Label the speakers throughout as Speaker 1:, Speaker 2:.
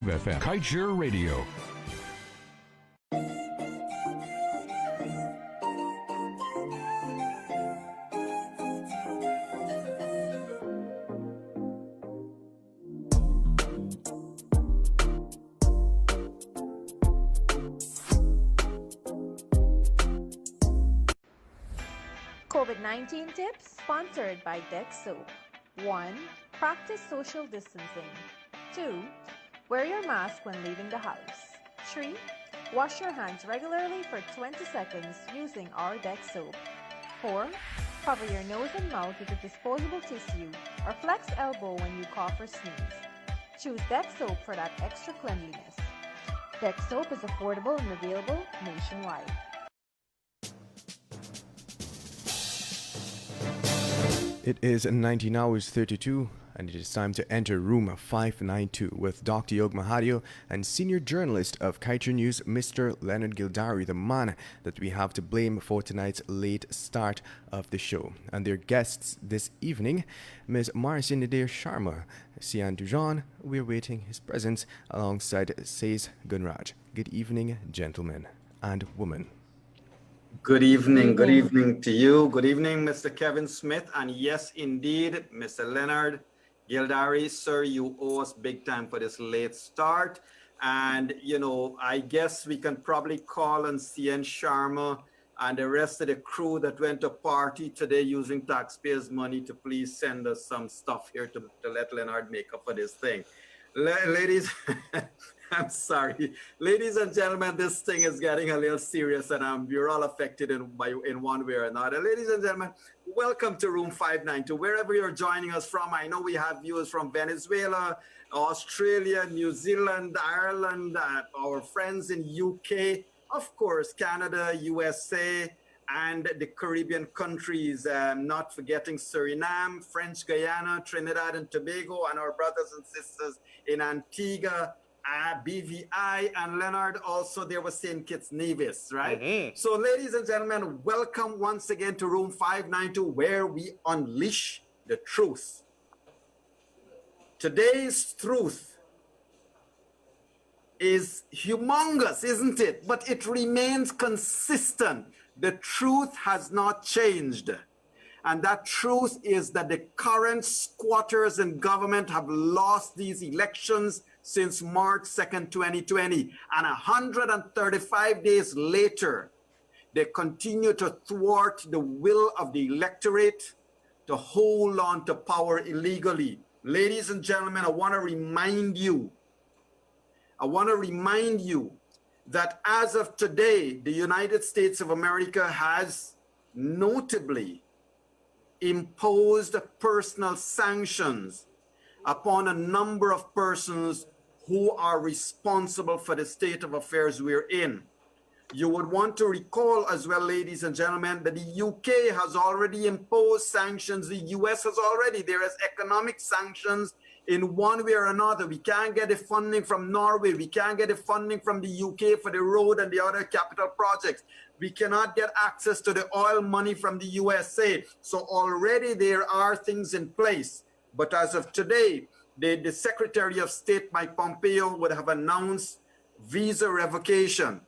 Speaker 1: FM, Kaiser Radio.
Speaker 2: COVID-19 tips sponsored by GECOM. 1. Practice social distancing. 2. Wear your mask when leaving the house. 3. Wash your hands regularly for 20 seconds using our Deck soap. 4. Cover your nose and mouth with a disposable tissue or flex elbow when you cough or sneeze. Choose Deck soap for that extra cleanliness. Deck soap is affordable and available nationwide.
Speaker 3: It is 19 hours 32, and it is time to enter room 592 with Dr. Yog Mahadeo and senior journalist of Kaiser News, Mr. Leonard Gildarie, the man that we have to blame for tonight's late start of the show. And their guests this evening, Ms. Marcia Nadir-Sharma, Siand Dhurjon. We're waiting his presence alongside Sase Gunraj. Good evening, gentlemen and women.
Speaker 4: Good evening to you. Good evening, Mr. Kevin Smith. And yes, indeed, Mr. Leonard Gildarie, sir, you owe us big time for this late start. And, you know, I guess we can probably call on Siand Sharma and the rest of the crew that went to party today using taxpayers' money to please send us some stuff here to let Leonard make up for this thing. Ladies, I'm sorry. Ladies and gentlemen, this thing is getting a little serious and we're all affected in one way or another. Ladies and gentlemen, welcome to Room 592. Wherever you're joining us from, I know we have viewers from Venezuela, Australia, New Zealand, Ireland, our friends in UK, of course, Canada, USA, and the Caribbean countries, not forgetting Suriname, French Guyana, Trinidad and Tobago, and our brothers and sisters in Antigua, BVI, and Leonard also there was St. Kitts Nevis, right? Mm-hmm. So ladies and gentlemen, welcome once again to Room 592, where we unleash the truth. Today's truth is humongous, isn't it? But it remains consistent. The truth has not changed. And that truth is that the current squatters in government have lost these elections since March 2nd, 2020. And 135 days later, they continue to thwart the will of the electorate to hold on to power illegally. Ladies and gentlemen, I want to remind you that as of today, the United States of America has notably imposed personal sanctions upon a number of persons who are responsible for the state of affairs we're in. You would want to recall as well, ladies and gentlemen, that the UK has already imposed sanctions. The US has already. There is economic sanctions in one way or another. We can't get the funding from Norway. We can't get the funding from the UK for the road and the other capital projects. We cannot get access to the oil money from the USA. So already there are things in place. But as of today, the Secretary of State, Mike Pompeo, would have announced visa revocation.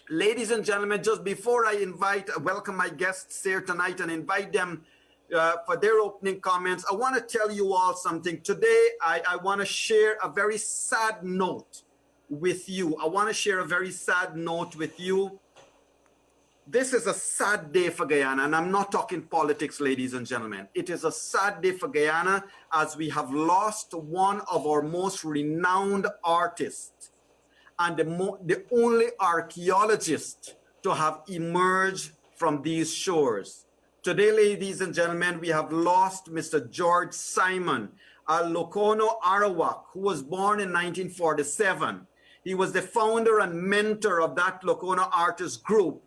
Speaker 4: Ladies and gentlemen, just before I welcome my guests here tonight and invite them for their opening comments, I want to tell you all something. Today, I want to share a very sad note with you. This is a sad day for Guyana, and I'm not talking politics, ladies and gentlemen. It is a sad day for Guyana as we have lost one of our most renowned artists and the only archaeologist to have emerged from these shores. Today, ladies and gentlemen, we have lost Mr. George Simon, a Lokono Arawak, who was born in 1947. He was the founder and mentor of that Lokono artist group,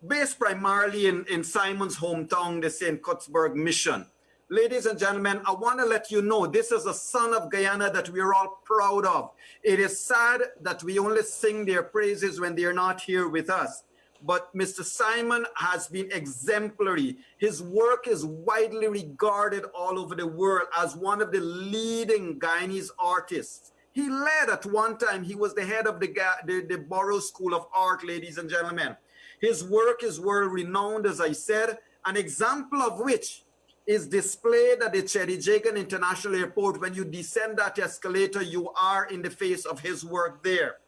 Speaker 4: based primarily in Simon's hometown, the St. Cuthbert's Mission. Ladies and gentlemen, I want to let you know this is a son of Guyana that we are all proud of. It is sad that we only sing their praises when they are not here with us. But Mr. Simon has been exemplary. His work is widely regarded all over the world as one of the leading Guyanese artists He led at one time, he was the head of the Borough School of Art, ladies and gentlemen. His work is world renowned, as I said, an example of which is displayed at the Chedijagan International Airport. When you descend that escalator, you are in the face of his work there.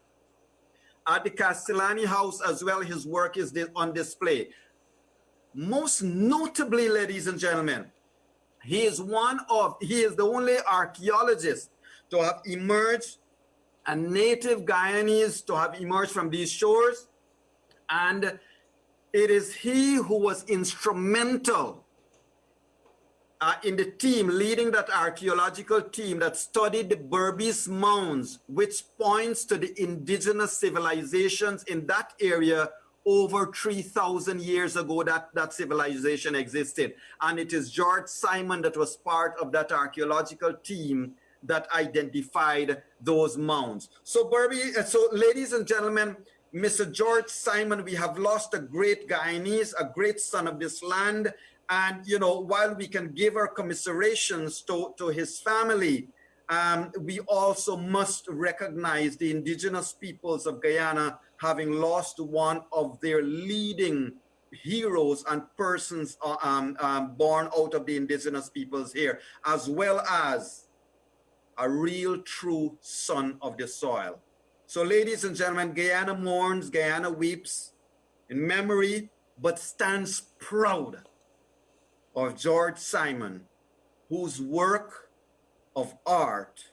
Speaker 4: At the Castellani House as well, his work is on display. Most notably, ladies and gentlemen, he is the only archaeologist to have emerged, a native Guyanese to have emerged from these shores. And it is he who was instrumental in the team, leading that archaeological team that studied the Berbice mounds, which points to the indigenous civilizations in that area over 3,000 years ago that civilization existed. And it is George Simon that was part of that archaeological team that identified those mounds. So ladies and gentlemen, Mr. George Simon, we have lost a great Guyanese, a great son of this land. And, you know, while we can give our commiserations to his family, we also must recognize the indigenous peoples of Guyana having lost one of their leading heroes and persons born out of the indigenous peoples here, as well as a real true son of the soil. So ladies and gentlemen, Guyana mourns, Guyana weeps in memory, but stands proud of George Simon, whose work of art,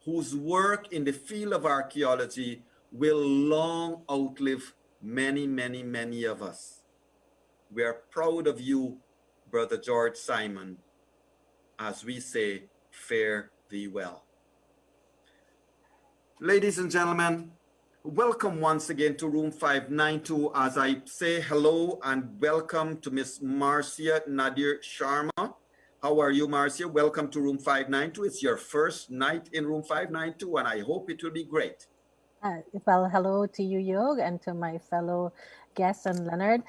Speaker 4: whose work in the field of archaeology will long outlive many, many, many of us. We are proud of you, Brother George Simon, as we say, fare thee well. Ladies and gentlemen, welcome once again to room 592 as I say hello and welcome to Miss Marcia Nadir-Sharma. How are you, Marcia? Welcome to room 592. It's your first night in room 592 and I hope it will be great.
Speaker 1: Well, hello to you, Yog, and to my fellow guests and Leonard.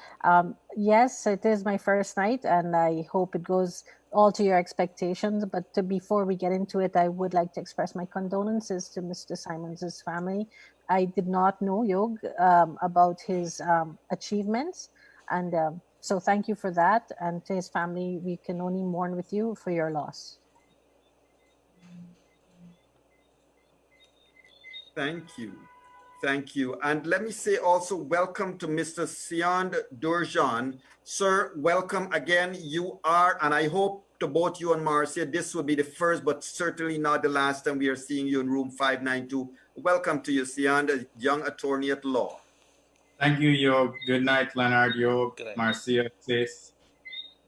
Speaker 1: Yes, it is my first night and I hope it goes all to your expectations. But before we get into it, I would like to express my condolences to Mr. Simons' family. I did not know, Yog, about his achievements. And so thank you for that. And to his family, we can only mourn with you for your loss.
Speaker 4: Thank you. Thank you. And let me say also welcome to Mr. Siand Dhurjon. Sir, welcome again. You are, and I hope to both you and Marcia, this will be the first, but certainly not the last time we are seeing you in room 592. Welcome to you, Siand, a young attorney at law.
Speaker 5: Thank you, Yog. Good night, Leonard, Yog, Marcia, Sase.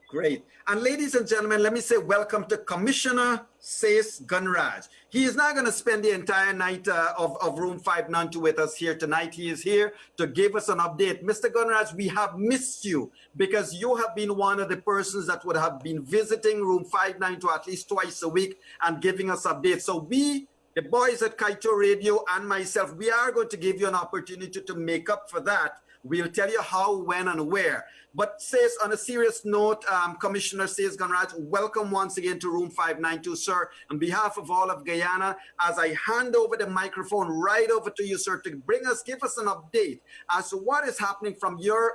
Speaker 4: Great. And ladies and gentlemen, let me say welcome to Commissioner Sase Gunraj. He is not going to spend the entire night of room 592 with us here tonight. He is here to give us an update. Mr. Gunraj, we have missed you because you have been one of the persons that would have been visiting room 592 at least twice a week and giving us updates. So we, the boys at Kaito Radio and myself, we are going to give you an opportunity to make up for that. We'll tell you how, when, and where. But Sase, on a serious note, Commissioner Sase Gunraj, welcome once again to room 592, sir. On behalf of all of Guyana, as I hand over the microphone right over to you, sir, to give us an update as to what is happening from your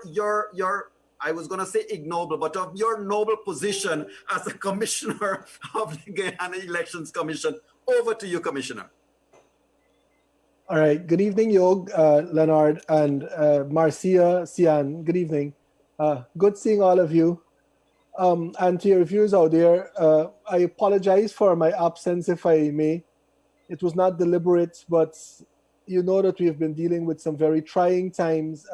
Speaker 4: I was going to say ignoble, but of your noble position as a commissioner of the Guyana Elections Commission. Over to you, Commissioner.
Speaker 6: All right. Good evening, Yog, Leonard, and Marcia, Siand. Good evening. Good seeing all of you. And to your viewers out there, I apologize for my absence, if I may. It was not deliberate, but you know that we've been dealing with some very trying times,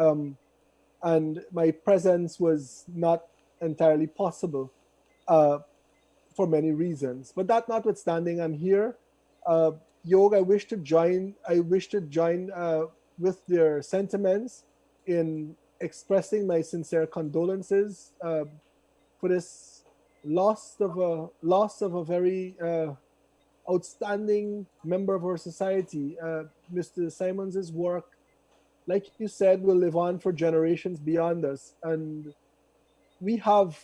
Speaker 6: and my presence was not entirely possible for many reasons. But that notwithstanding, I'm here. Yog, I wish to join with their sentiments in expressing my sincere condolences for this loss of a very outstanding member of our society. Mr. Simons' work, like you said, will live on for generations beyond us, and we have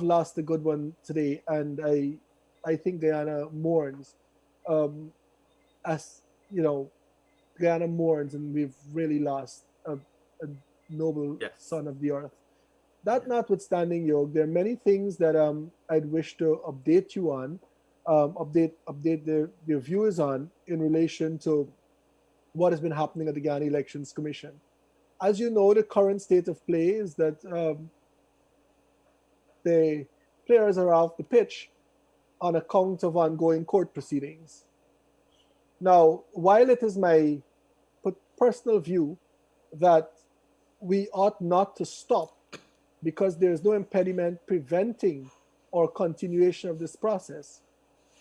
Speaker 6: lost a good one today, and I think Guyana mourns. as you know, Guyana mourns, and we've really lost a noble
Speaker 4: Yes.
Speaker 6: son of the earth. That notwithstanding, Yog, there are many things that I'd wish to update you on, update the viewers on in relation to what has been happening at the Guyana Elections Commission. As you know, the current state of play is that the players are off the pitch on account of ongoing court proceedings. Now, while it is my personal view that we ought not to stop because there is no impediment preventing or continuation of this process,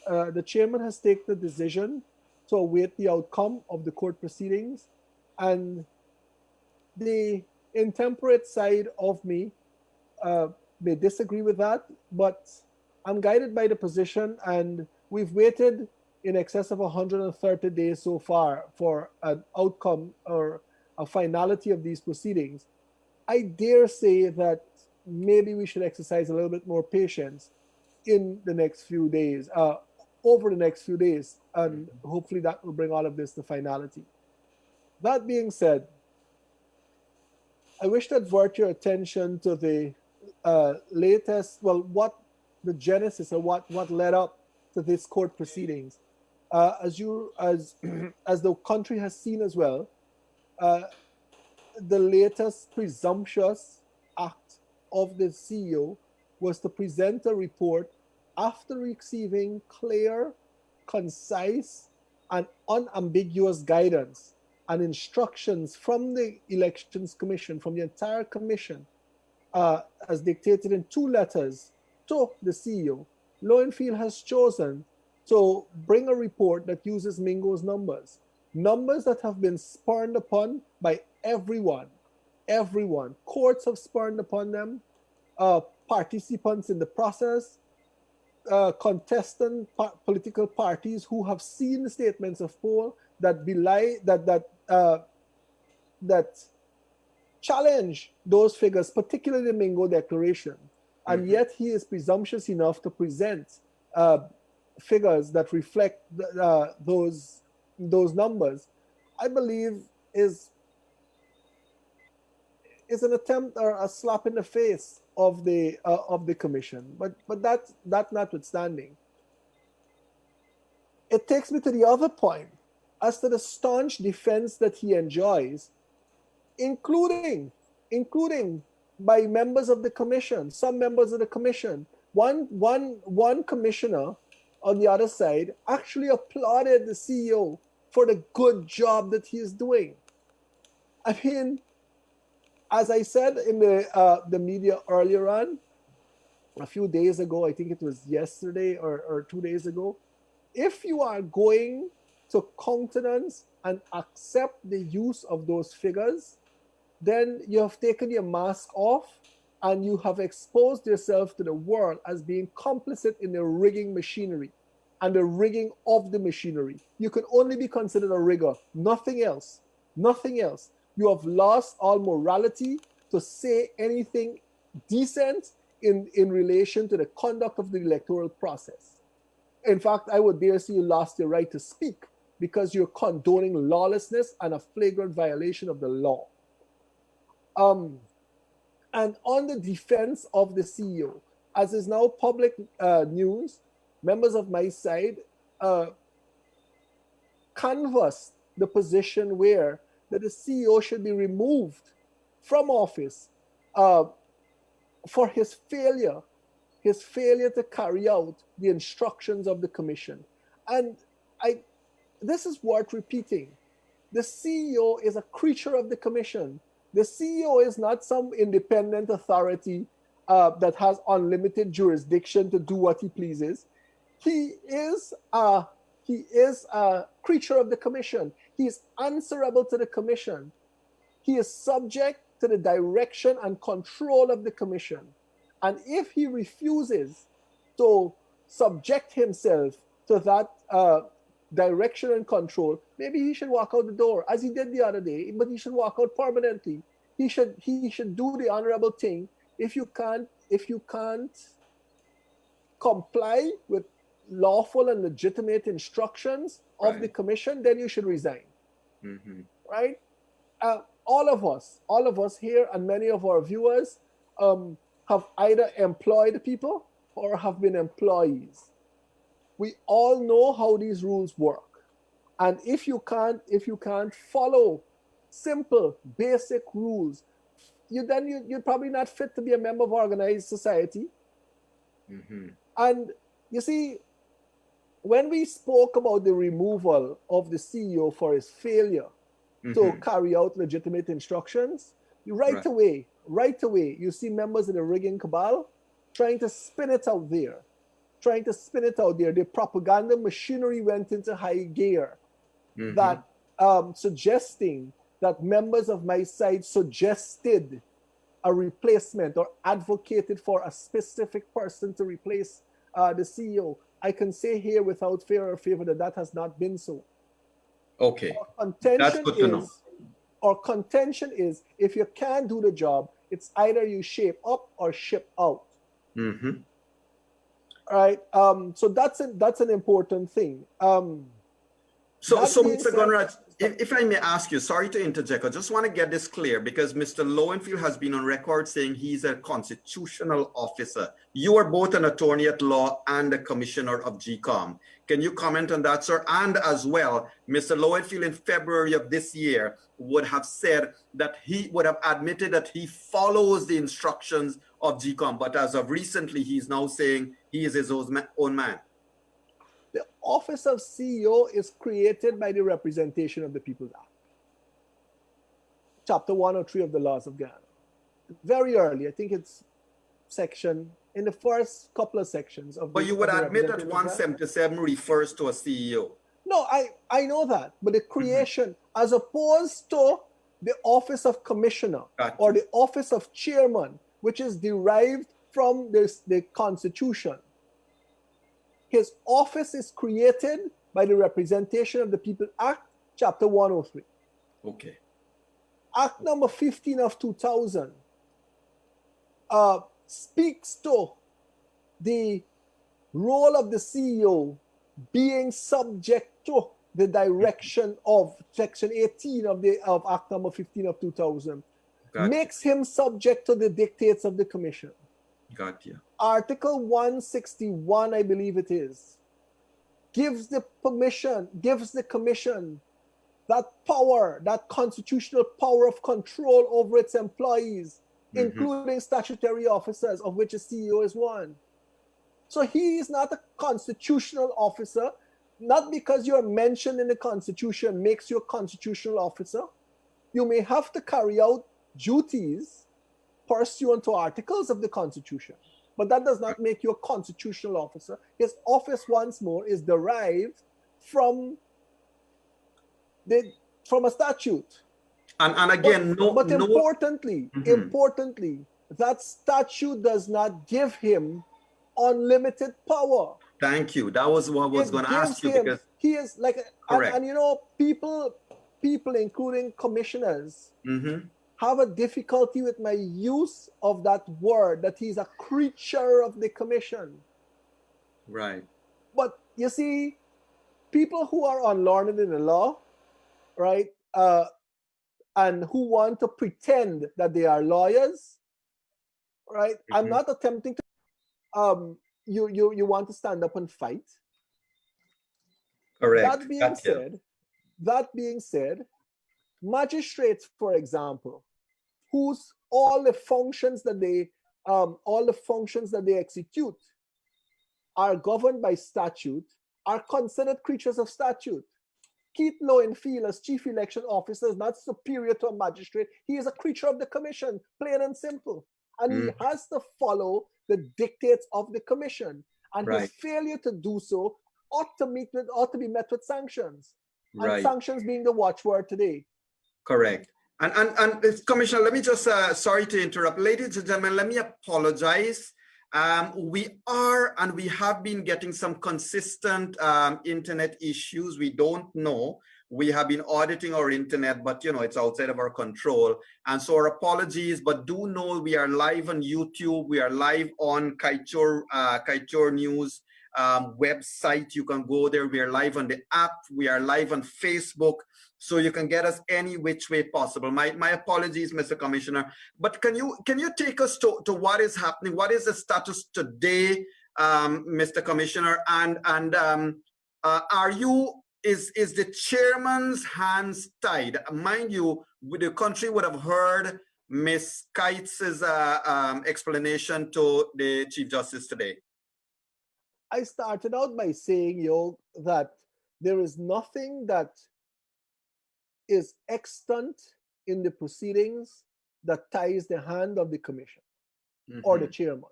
Speaker 6: the chairman has taken the decision to await the outcome of the court proceedings, and the intemperate side of me may disagree with that, but I'm guided by the position, and we've waited in excess of 130 days so far for an outcome or a finality of these proceedings. I dare say that maybe we should exercise a little bit more patience in the next few days, over the next few days, and hopefully that will bring all of this to finality. That being said, I wish to advert your attention to the latest, well, what the genesis or what led up to this court proceedings. As the country has seen as well, the latest presumptuous act of the CEO was to present a report after receiving clear, concise, and unambiguous guidance and instructions from the Elections Commission, from the entire commission, as dictated in 2 letters to the CEO. Lowenfield has chosen to bring a report that uses Mingo's numbers that have been spurned upon by everyone. Courts have spurned upon them, participants in the process, contestant political parties who have seen the statements of poll that belie that challenge those figures, particularly the Mingo declaration, and yet he is presumptuous enough to present figures that reflect those numbers. I believe is an attempt or a slap in the face of the commission. But that notwithstanding, it takes me to the other point as to the staunch defense that he enjoys, including by members of the commission, some members of the commission. One commissioner on the other side actually applauded the CEO for the good job that he is doing. I mean, as I said in the media earlier on, a few days ago, I think it was yesterday or 2 days ago, if you are going to countenance and accept the use of those figures, then you have taken your mask off and you have exposed yourself to the world as being complicit in the rigging machinery and the rigging of the machinery. You can only be considered a rigger, nothing else. You have lost all morality to say anything decent in relation to the conduct of the electoral process. In fact, I would dare say you lost your right to speak because you're condoning lawlessness and a flagrant violation of the law. And on the defense of the CEO, as is now public news, members of my side canvassed the position where that the CEO should be removed from office for his failure to carry out the instructions of the commission. And this is worth repeating. The CEO is a creature of the commission. The CEO is not some independent authority that has unlimited jurisdiction to do what he pleases. He is a creature of the commission. He is answerable to the commission. He is subject to the direction and control of the commission. And if he refuses to subject himself to that direction and control, maybe he should walk out the door, as he did the other day, but he should walk out permanently. He should do the honorable thing. If you can't comply with lawful and legitimate instructions of the commission, then you should resign. Right? All of us here and many of our viewers have either employed people or have been employees. We all know how these rules work. And if you can't follow simple, basic rules, you're probably not fit to be a member of organized society. And you see, when we spoke about the removal of the CEO for his failure to carry out legitimate instructions, right away, you see members of the rigging cabal trying to spin it out there. The propaganda machinery went into high gear, that suggesting that members of my side suggested a replacement or advocated for a specific person to replace the CEO. I can say here without fear or favor that has not been so.
Speaker 4: Okay, that's good to know.
Speaker 6: Our contention is, if you can't do the job, it's either you shape up or ship out. Right. So that's an important thing.
Speaker 4: So Mr. Gunraj, if I may ask you, sorry to interject, I just want to get this clear, because Mr. Lowenfield has been on record saying he's a constitutional officer. You are both an attorney at law and a commissioner of GECOM. Can you comment on that, sir? And as well, Mr. Lowenfield in February of this year would have said that he would have admitted that he follows the instructions of GECOM, but as of recently, he's now saying he is his own man.
Speaker 6: The office of CEO is created by the Representation of the People's Act. Chapter 103 of the laws of Guyana. Very early, I think it's in the first couple of sections of.
Speaker 4: But you would admit that 177 refers to a CEO.
Speaker 6: No, I know that, but the creation, as opposed to the office of commissioner or the office of chairman, which is derived from the Constitution. His office is created by the Representation of the People Act, Chapter 103.
Speaker 4: Okay.
Speaker 6: Act number 15 of 2000 speaks to the role of the CEO being subject to the direction of Section 18 of Act number 15 of 2000. Makes him subject to the dictates of the Commission.
Speaker 4: Got you.
Speaker 6: Article 161, I believe it is, gives the Commission that power, that constitutional power of control over its employees, including statutory officers, of which a CEO is one. So he is not a constitutional officer. Not because you're mentioned in the Constitution makes you a constitutional officer. You may have to carry out duties pursuant to articles of the Constitution, but that does not make you a constitutional officer. His office, once more, is derived from a statute.
Speaker 4: And again,
Speaker 6: importantly, that statute does not give him unlimited power.
Speaker 4: Thank you. That was what I was going to ask you, because
Speaker 6: he is like, and you know, people, including commissioners, have a difficulty with my use of that word, that he's a creature of the Commission.
Speaker 4: Right.
Speaker 6: But you see, people who are unlearned in the law, right, and who want to pretend that they are lawyers, right? I'm not attempting to, you want to stand up and fight.
Speaker 4: Correct.
Speaker 6: That being said, magistrates, for example, whose all the functions that they execute are governed by statute, are considered creatures of statute. Keith Lowenfield, as chief election officer, is not superior to a magistrate. He is a creature of the Commission, plain and simple. And he has to follow the dictates of the Commission. And his failure to do so ought to be met with sanctions. And sanctions being the watchword today.
Speaker 4: Correct. And Commissioner, let me just, sorry to interrupt. Ladies and gentlemen, let me apologize. We have been getting some consistent internet issues. We don't know. We have been auditing our internet, but you know, it's outside of our control. And so our apologies, but do know we are live on YouTube. We are live on Kaichor News website. You can go there. We are live on the app. We are live on Facebook. So you can get us any which way possible. My apologies, Mr. Commissioner. But can you take us to what is happening? What is the status today, Mr. Commissioner? And is the chairman's hands tied? Mind you, the country would have heard Ms. Kites's explanation to the Chief Justice today.
Speaker 6: I started out by saying, Yog, that there is nothing that is extant in the proceedings that ties the hand of the commission or the chairman.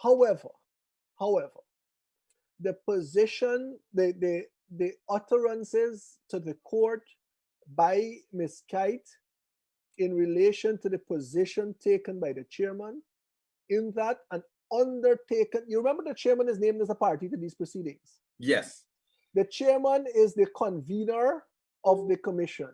Speaker 6: However, the position, the utterances to the court by Ms. Kite in relation to the position taken by the chairman, in that an undertaken, you remember the chairman is named as a party to these proceedings.
Speaker 4: Yes.
Speaker 6: The chairman is the convener of the commission.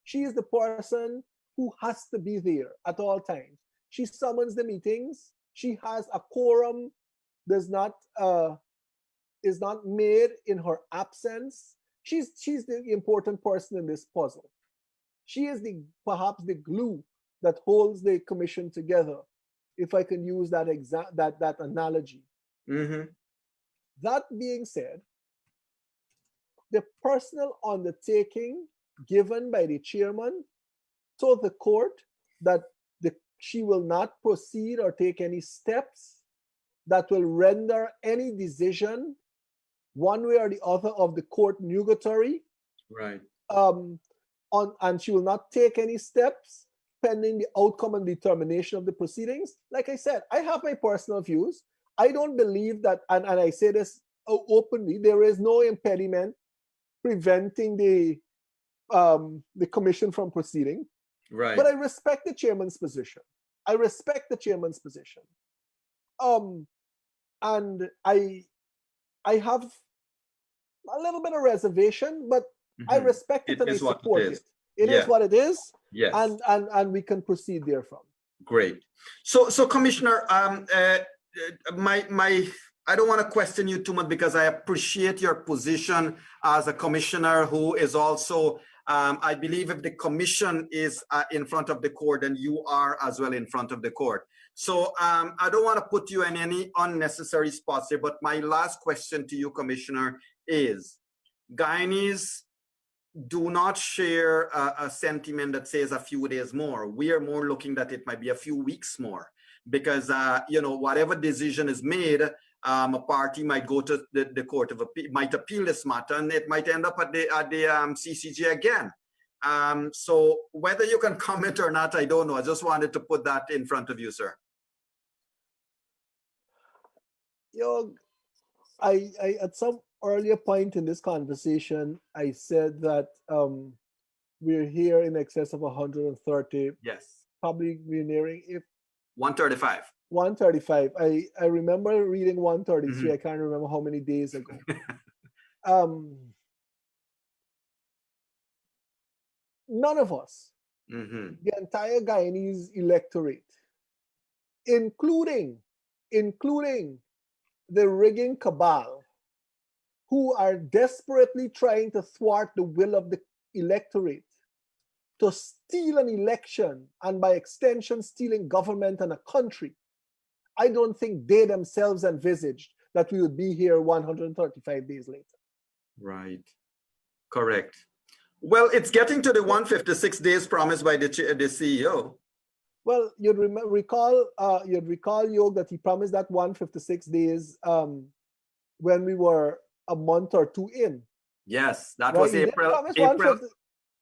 Speaker 6: She is the person who has to be there at all times. She summons the meetings. She has a quorum, is not made in her absence. She's the important person in this puzzle. She is perhaps the glue that holds the commission together, if I can use that that analogy. That being said, the personal undertaking given by the chairman to the court that she will not proceed or take any steps that will render any decision one way or the other of the court nugatory.
Speaker 4: Right.
Speaker 6: And she will not take any steps pending the outcome and determination of the proceedings. Like I said, I have my personal views. I don't believe that, and I say this openly, there is no impediment preventing the commission from proceeding.
Speaker 4: Right.
Speaker 6: But I respect the chairman's position. And I have a little bit of reservation, but I respect it and I support it. It is what it is.
Speaker 4: Yes.
Speaker 6: And we can proceed therefrom.
Speaker 4: Great. So Commissioner, I don't want to question you too much because I appreciate your position as a commissioner who is also, I believe if the commission is in front of the court, then you are as well in front of the court. So I don't want to put you in any unnecessary spots here, but my last question to you, Commissioner, is Guyanese do not share a sentiment that says a few days more. We are more looking that it might be a few weeks more because, whatever decision is made, a party might go to the Court of Appeal, might appeal this matter, and it might end up at the CCJ again. So whether you can comment or not, I don't know. I just wanted to put that in front of you, sir.
Speaker 6: I at some earlier point in this conversation, I said that we're here in excess of 130.
Speaker 4: Yes.
Speaker 6: Probably we're nearing
Speaker 4: 135.
Speaker 6: 135. I remember reading 133. I can't remember how many days ago. None of us, the entire Guyanese electorate, including the rigging cabal, who are desperately trying to thwart the will of the electorate to steal an election and by extension stealing government and a country. I don't think they themselves envisaged that we would be here 135 days later. Right.
Speaker 4: Correct. Well, it's getting to the 156 days promised by the CEO.
Speaker 6: Well, you'd recall, Yog, that he promised that 156 days when we were a month or two in.
Speaker 4: Yes, that was April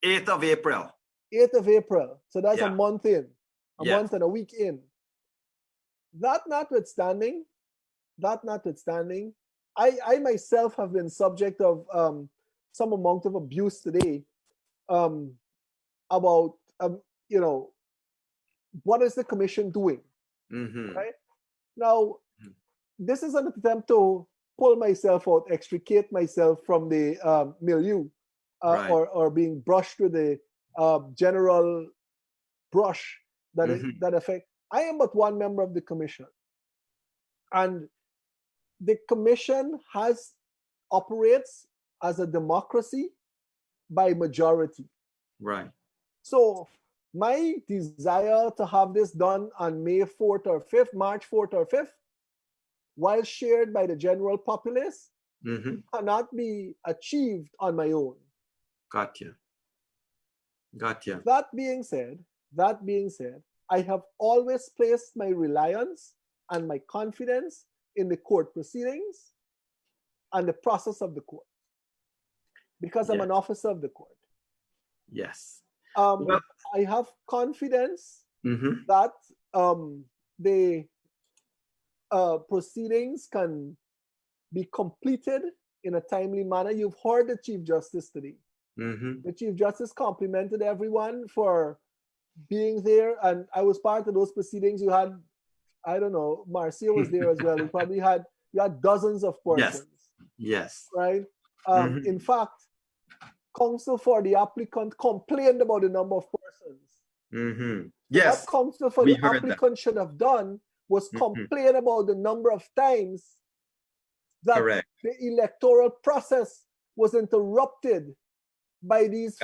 Speaker 4: 8th of April.
Speaker 6: 8th of April. So that's a month in, a month and a week in. That notwithstanding, I myself have been subject of some amount of abuse today about, what is the commission doing? Right? Now, this is an attempt to pull myself out, extricate myself from the milieu or being brushed with the general brush that affect. I am but one member of the commission. And the commission operates as a democracy by majority.
Speaker 4: Right.
Speaker 6: So my desire to have this done on May 4th or 5th, March 4th or 5th, while shared by the general populace, cannot be achieved on my own.
Speaker 4: Gotcha.
Speaker 6: That being said, I have always placed my reliance and my confidence in the court proceedings and the process of the court, because I'm an officer of the court.
Speaker 4: Yes.
Speaker 6: Well, I have confidence that the proceedings can be completed in a timely manner. You've heard the Chief Justice today. The Chief Justice complimented everyone for being there, and I was part of those proceedings. You had, I don't know, Marcia was there as well. You had dozens of persons.
Speaker 4: Yes.
Speaker 6: Right. In fact, counsel for the applicant complained about the number of persons.
Speaker 4: Yes.
Speaker 6: What counsel for the applicant should have done was complain about the number of times that the electoral process was interrupted by these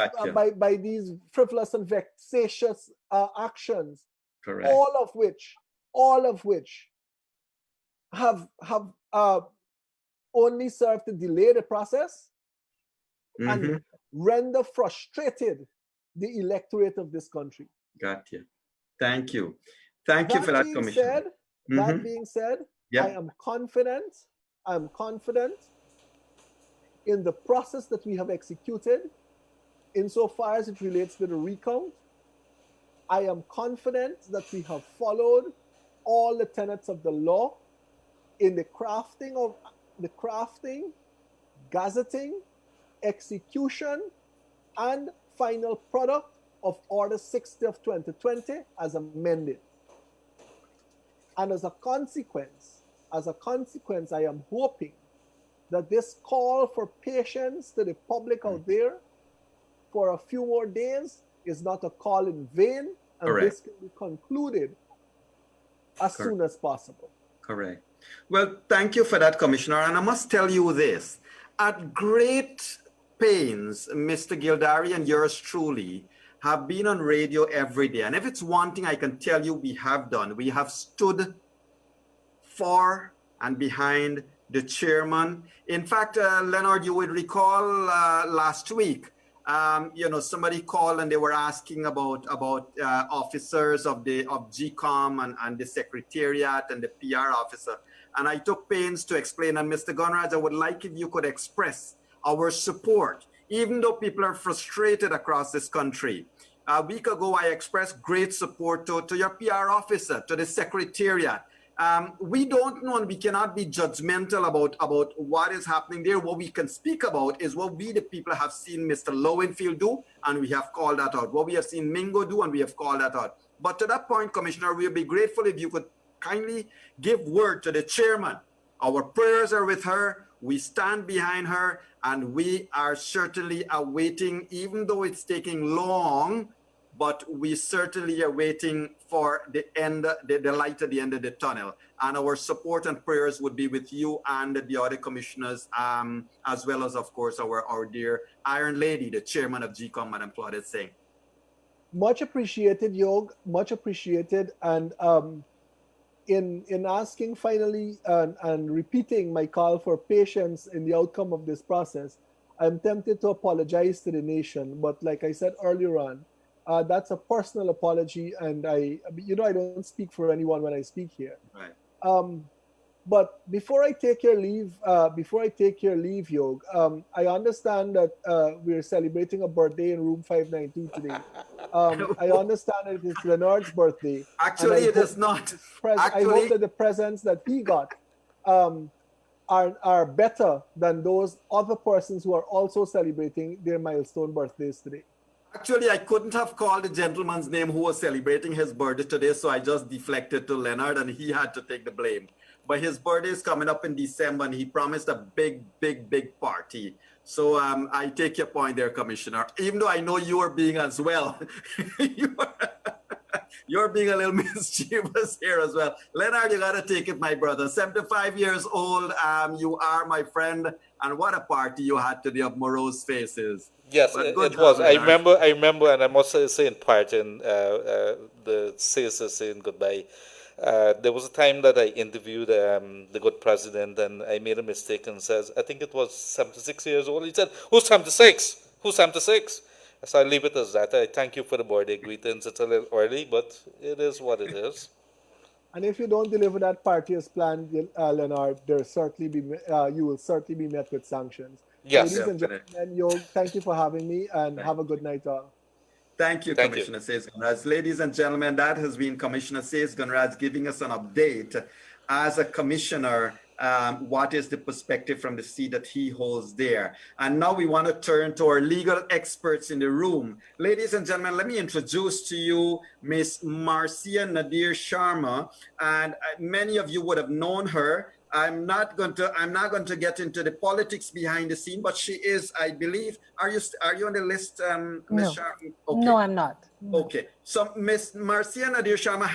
Speaker 6: by these frivolous and vexatious actions. All of which have only served to delay the process and render frustrated the electorate of this country.
Speaker 4: Gotcha. Thank you. Thank you for that, Commissioner.
Speaker 6: That being said, I am confident. I'm confident in the process that we have executed insofar as it relates to the recount. I am confident that we have followed all the tenets of the law in the crafting, gazetting, execution, and final product of Order 60 of 2020 as amended. And as a consequence, I am hoping that this call for patience to the public out there for a few more days is not a call in vain, and this can be concluded as soon as possible.
Speaker 4: Correct. Well, thank you for that, Commissioner. And I must tell you this, at great pains, Mr. Gildarie and yours truly have been on radio every day. And if it's one thing I can tell you we have done, we have stood for and behind the chairman. In fact, Leonard, you would recall last week, somebody called and they were asking about officers of GECOM and the secretariat and the PR officer. And I took pains to explain. And Mr. Gunraj, I would like if you could express our support, even though people are frustrated across this country. A week ago, I expressed great support to your PR officer, to the secretariat. We don't know and we cannot be judgmental about what is happening there. What we can speak about is what we, the people, have seen Mr. Lowenfield do, and we have called that out. What we have seen Mingo do, and we have called that out. But to that point, Commissioner, we'll be grateful if you could kindly give word to the chairman. Our prayers are with her. We stand behind her, and we are certainly awaiting, even though it's taking long, but we certainly are waiting for the end, the light at the end of the tunnel. And our support and prayers would be with you and the other commissioners, as well as, of course, our dear Iron Lady, the chairman of GECOM, Madam Claudette Singh.
Speaker 6: Much appreciated, Yog. Much appreciated. And in asking finally and repeating my call for patience in the outcome of this process, I'm tempted to apologize to the nation. But like I said earlier on, that's a personal apology, and I don't speak for anyone when I speak here.
Speaker 4: Right.
Speaker 6: But before I take your leave, Yog, I understand that we're celebrating a birthday in room 592 today. I understand that it's Leonard's birthday.
Speaker 4: Actually, it is not.
Speaker 6: I hope that the presents that he got are better than those other persons who are also celebrating their milestone birthdays today.
Speaker 4: Actually, I couldn't have called the gentleman's name who was celebrating his birthday today, so I just deflected to Leonard, and he had to take the blame. But his birthday is coming up in December, and he promised a big, big, big party. So I take your point there, Commissioner. Even though I know you are being as well. You're being a little mischievous here as well. Leonard, you got to take it, my brother. 75 years old. You are my friend. And what a party you had today of morose faces.
Speaker 7: Yes,
Speaker 4: But good
Speaker 7: it
Speaker 4: job,
Speaker 7: was.
Speaker 4: Leonard.
Speaker 7: I remember, and I must say in part in the Sase saying goodbye. There was a time that I interviewed the good president, and I made a mistake and says, I think it was 76 years old. He said, "Who's 76? Who's 76?" So I leave it as that. I thank you for the birthday greetings. It's a little early, but it is what it is.
Speaker 6: And if you don't deliver that party as planned, Leonard, you will certainly be met with sanctions.
Speaker 7: Yes.
Speaker 6: Ladies and gentlemen, Yog, thank you for having me, and have a good night all.
Speaker 4: Thank you, Commissioner Sase Gunraj. Ladies and gentlemen, that has been Commissioner Sase Gunraj giving us an update as a commissioner. What is the perspective from the seat that he holds there? And now we want to turn to our legal experts in the room. Ladies and gentlemen, let me introduce to you Miss Marcia Nadir-Sharma, and many of you would have known her. I'm not going to get into the politics behind the scene, but she is, I believe. Are you on the list, Miss Sharma? Okay.
Speaker 1: No, I'm not.
Speaker 4: Okay, so Miss Marcia Nadir-Sharma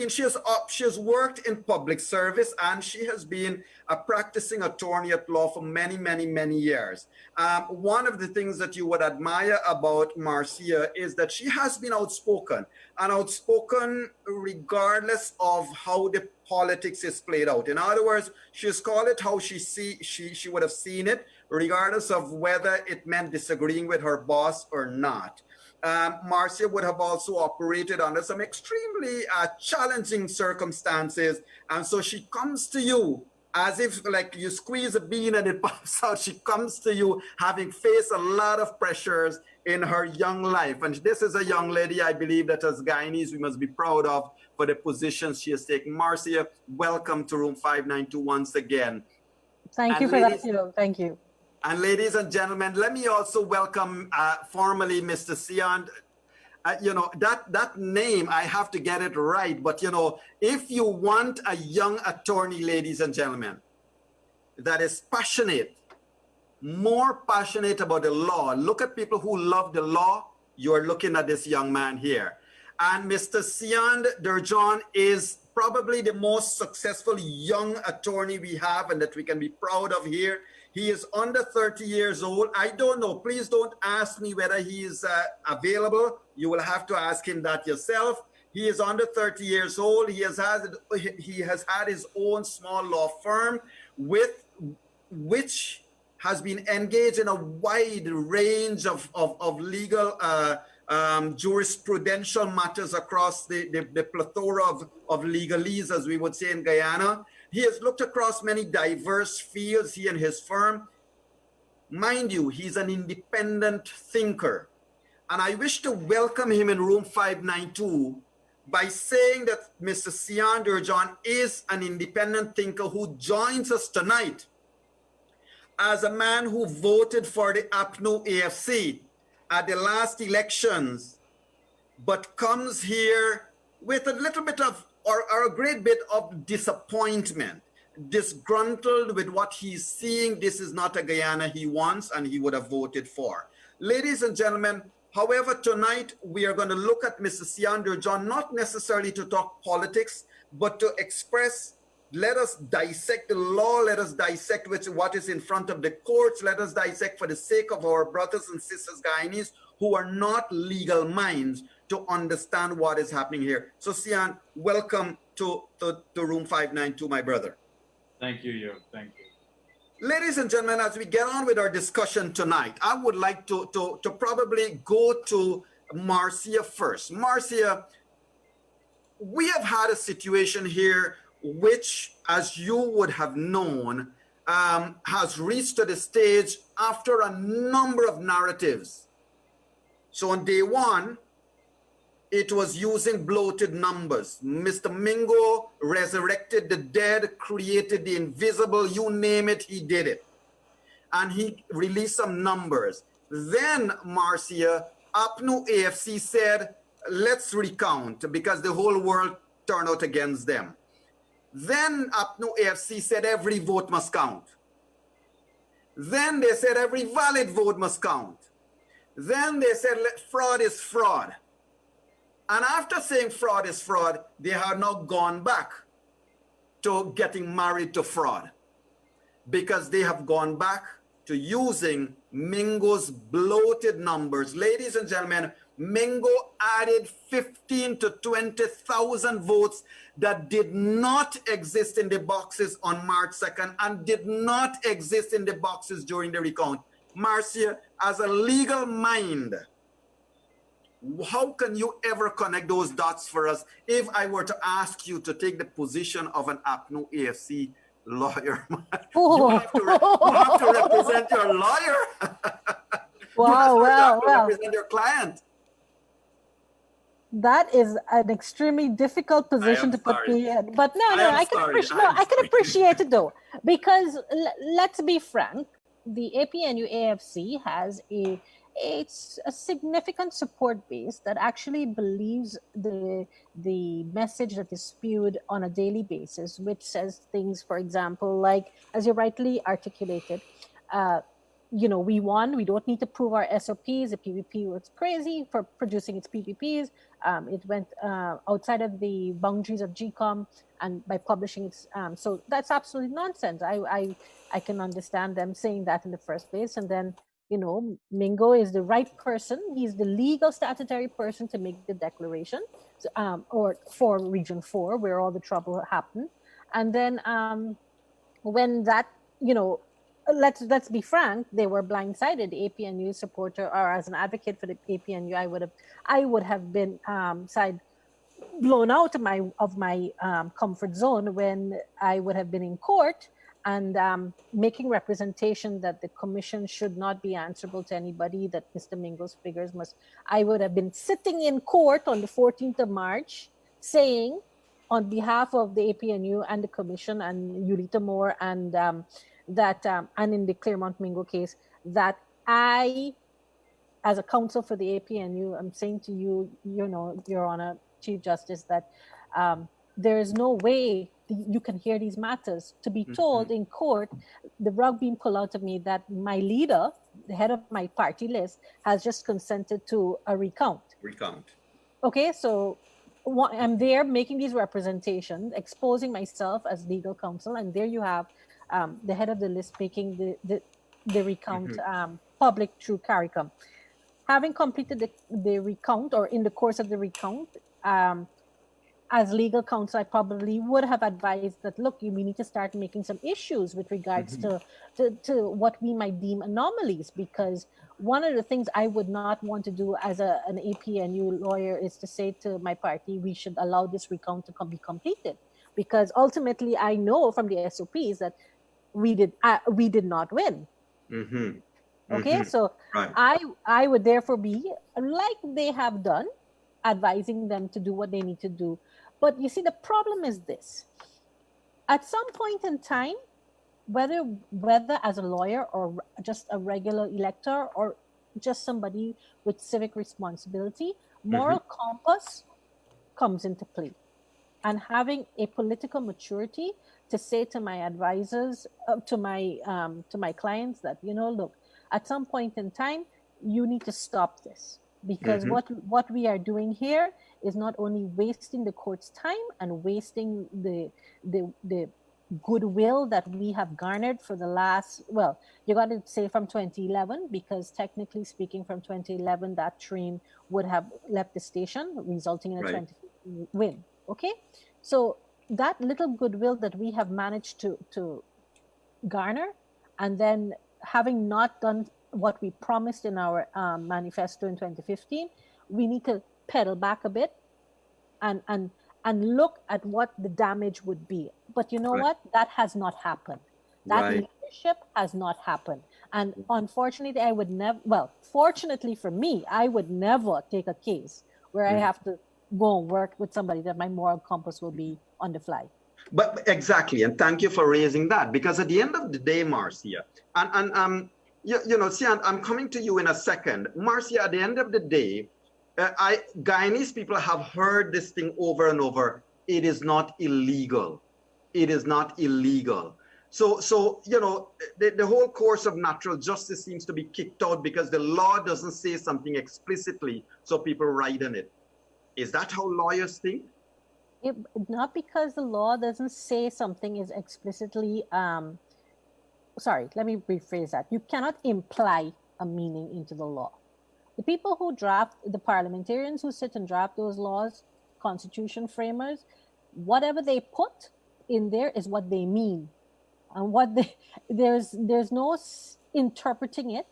Speaker 4: she has worked in public service, and she has been a practicing attorney at law for many, many, many years. One of the things that you would admire about Marcia is that she has been outspoken regardless of how the politics is played out. In other words, she's called it how she would have seen it, regardless of whether it meant disagreeing with her boss or not. Marcia would have also operated under some extremely challenging circumstances. And so she comes to you as if like you squeeze a bean and it pops out. She comes to you having faced a lot of pressures in her young life. And this is a young lady, I believe, that as Guyanese, we must be proud of for the positions she has taken. Marcia, welcome to Room 592 once again.
Speaker 1: Thank you for that, Yog. Thank you.
Speaker 4: And ladies and gentlemen, let me also welcome formally Mr. Siand. That name, I have to get it right. But, if you want a young attorney, ladies and gentlemen, that is passionate, more passionate about the law, look at people who love the law, you're looking at this young man here. And Mr. Siand Dhurjon is probably the most successful young attorney we have and that we can be proud of here. He is under 30 years old. I don't know. Please don't ask me whether he is available. You will have to ask him that yourself. He is under 30 years old. He has had his own small law firm which has been engaged in a wide range of legal jurisprudential matters across the plethora of legalese, as we would say in Guyana. He has looked across many diverse fields, he and his firm. Mind you, he's an independent thinker. And I wish to welcome him in Room 592 by saying that Mr. Siand Dhurjon is an independent thinker who joins us tonight as a man who voted for the APNU AFC at the last elections, but comes here with a little bit of, or a great bit of disappointment, disgruntled with what he's seeing. This is not a Guyana he wants and he would have voted for. Ladies and gentlemen, however, tonight we are going to look at Mr. Siand Dhurjon, not necessarily to talk politics, but to express, let us dissect the law, let us dissect what is in front of the courts, let us dissect for the sake of our brothers and sisters Guyanese who are not legal minds to understand what is happening here. So Siand, welcome to Room 592, my brother.
Speaker 5: Thank you, Yog. Thank you.
Speaker 4: Ladies and gentlemen, as we get on with our discussion tonight, I would like to probably go to Marcia first. Marcia, we have had a situation here which, as you would have known, has reached to the stage after a number of narratives. So on day one, it was using bloated numbers. Mr. Mingo resurrected the dead, created the invisible, you name it, he did it. And he released some numbers. Then Marcia, APNU AFC said, let's recount because the whole world turned out against them. Then APNU AFC said every vote must count. Then they said every valid vote must count. Then they said fraud is fraud. And after saying fraud is fraud, they have now gone back to getting married to fraud, because they have gone back to using Mingo's bloated numbers. Ladies and gentlemen, Mingo added 15 to 20,000 votes that did not exist in the boxes on March 2nd and did not exist in the boxes during the recount. Marcia, as a legal mind, how can you ever connect those dots for us if I were to ask you to take the position of an APNU AFC lawyer? You have to represent your lawyer.
Speaker 1: Wow,
Speaker 4: represent your client.
Speaker 1: That is an extremely difficult position to put me in. But I can appreciate it though, because let's be frank, the APNU AFC has it's a significant support base that actually believes the message that is spewed on a daily basis, which says things, for example, like, as you rightly articulated, we won. We don't need to prove our SOPs. The PVP was crazy for producing its PVPs. It went outside of the boundaries of GECOM and by publishing its. So that's absolutely nonsense. I can understand them saying that in the first place, and then Mingo is the right person. He's the legal statutory person to make the declaration, or for Region 4, where all the trouble happened. And then when that, let's be frank, they were blindsided. The APNU supporter, or as an advocate for the APNU, I would have been blown out of my comfort zone when I would have been in court and making representation that the commission should not be answerable to anybody, that Mr. Mingo's figures I would have been sitting in court on the 14th of March saying, on behalf of the APNU and the commission and Yulita Moore and and in the Claremont Mingo case, that I, as a counsel for the APNU, I'm saying to you, Your Honor, Chief Justice, that there is no way you can hear these matters. To be told in court, the rug being pulled out of me, that my leader, the head of my party list, has just consented to a recount. Okay, so I'm there making these representations, exposing myself as legal counsel, and there you have the head of the list making the recount public through CARICOM. Having completed the recount, or in the course of the recount, as legal counsel, I probably would have advised that, look, we need to start making some issues with regards to what we might deem anomalies, because one of the things I would not want to do as an APNU lawyer is to say to my party, we should allow this recount to be completed, because ultimately I know from the SOPs that we did not win. Okay, so right. I would therefore be, like they have done, advising them to do what they need to do. But you see, the problem is this. At some point in time, whether as a lawyer or just a regular elector or just somebody with civic responsibility, moral compass comes into play. And having a political maturity to say to my advisors, to my clients that, look, at some point in time, you need to stop this. Because what we are doing here is not only wasting the court's time and wasting the goodwill that we have garnered for the last, well, you got to say from 2011, because technically speaking, from 2011, that train would have left the station, resulting in a 20 win. Okay, so that little goodwill that we have managed to garner, and then having not done what we promised in our manifesto in 2015, we need to pedal back a bit and look at what the damage would be. But you know what? That has not happened. That leadership has not happened. And unfortunately, I would never, well, fortunately for me, I would never take a case where I have to go and work with somebody that my moral compass will be on the fly.
Speaker 4: But exactly, and thank you for raising that, because at the end of the day, Marcia, and Siand, I'm coming to you in a second. Marcia, at the end of the day, Guyanese people have heard this thing over and over. It is not illegal. It is not illegal. So the whole course of natural justice seems to be kicked out because the law doesn't say something explicitly, so people ride on it. Is that how lawyers think?
Speaker 1: Not because the law doesn't say something is explicitly, sorry, let me rephrase that. You cannot imply a meaning into the law. The people who draft, the parliamentarians who sit and draft those laws, constitution framers, whatever they put in there is what they mean. And there's no interpreting it.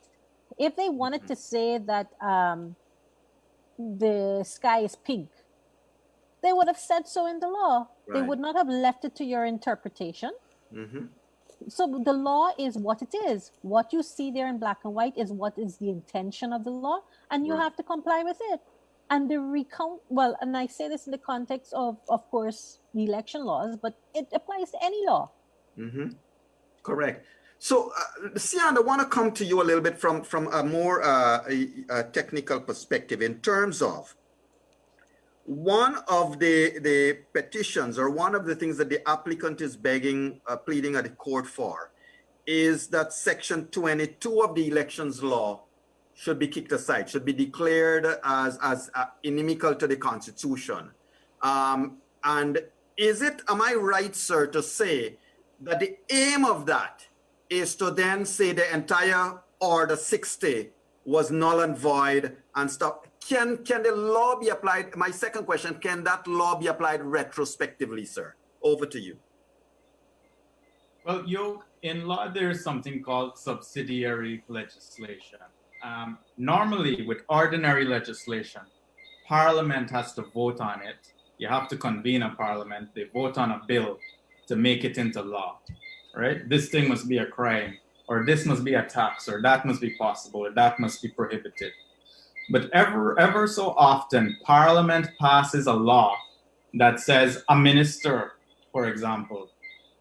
Speaker 1: If they wanted to say that the sky is pink, they would have said so in the law. Right. They would not have left it to your interpretation. So the law is what it is. What you see there in black and white is what is the intention of the law, and you have to comply with it. And the recount, well, and I say this in the context of course, the election laws, but it applies to any law.
Speaker 4: Correct. So, Siand, I want to come to you a little bit from a more technical perspective in terms of one of the petitions, or one of the things that the applicant is begging, pleading at the court for, is that Section 22 of the elections law should be kicked aside, should be declared as inimical to the Constitution. And is it, am I right, sir, to say that the aim of that is to then say the entire Order 60 was null and void and stop? Can the law be applied? My second question, can that law be applied retrospectively, sir? Over to you.
Speaker 5: Well, in law, there is something called subsidiary legislation. Normally, with ordinary legislation, Parliament has to vote on it. You have to convene a Parliament. They vote on a bill to make it into law, right? This thing must be a crime, or this must be a tax, or that must be possible, or that must be prohibited. But ever so often, Parliament passes a law that says a minister, for example,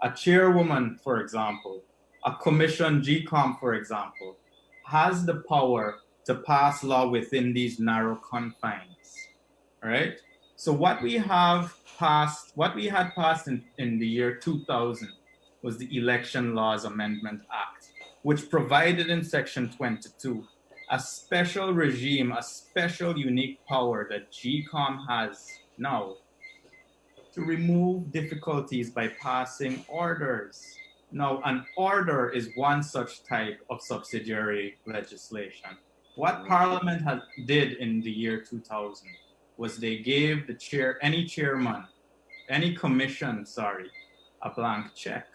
Speaker 5: a chairwoman, for example, a commission, GECOM, for example, has the power to pass law within these narrow confines, right? So what we had passed in the year 2000 was the Election Laws Amendment Act, which provided in Section 22 a special regime, a special unique power that GECOM has now to remove difficulties by passing orders. Now, an order is one such type of subsidiary legislation. What Parliament did in the year 2000 was they gave any chairman, any commission, a blank check.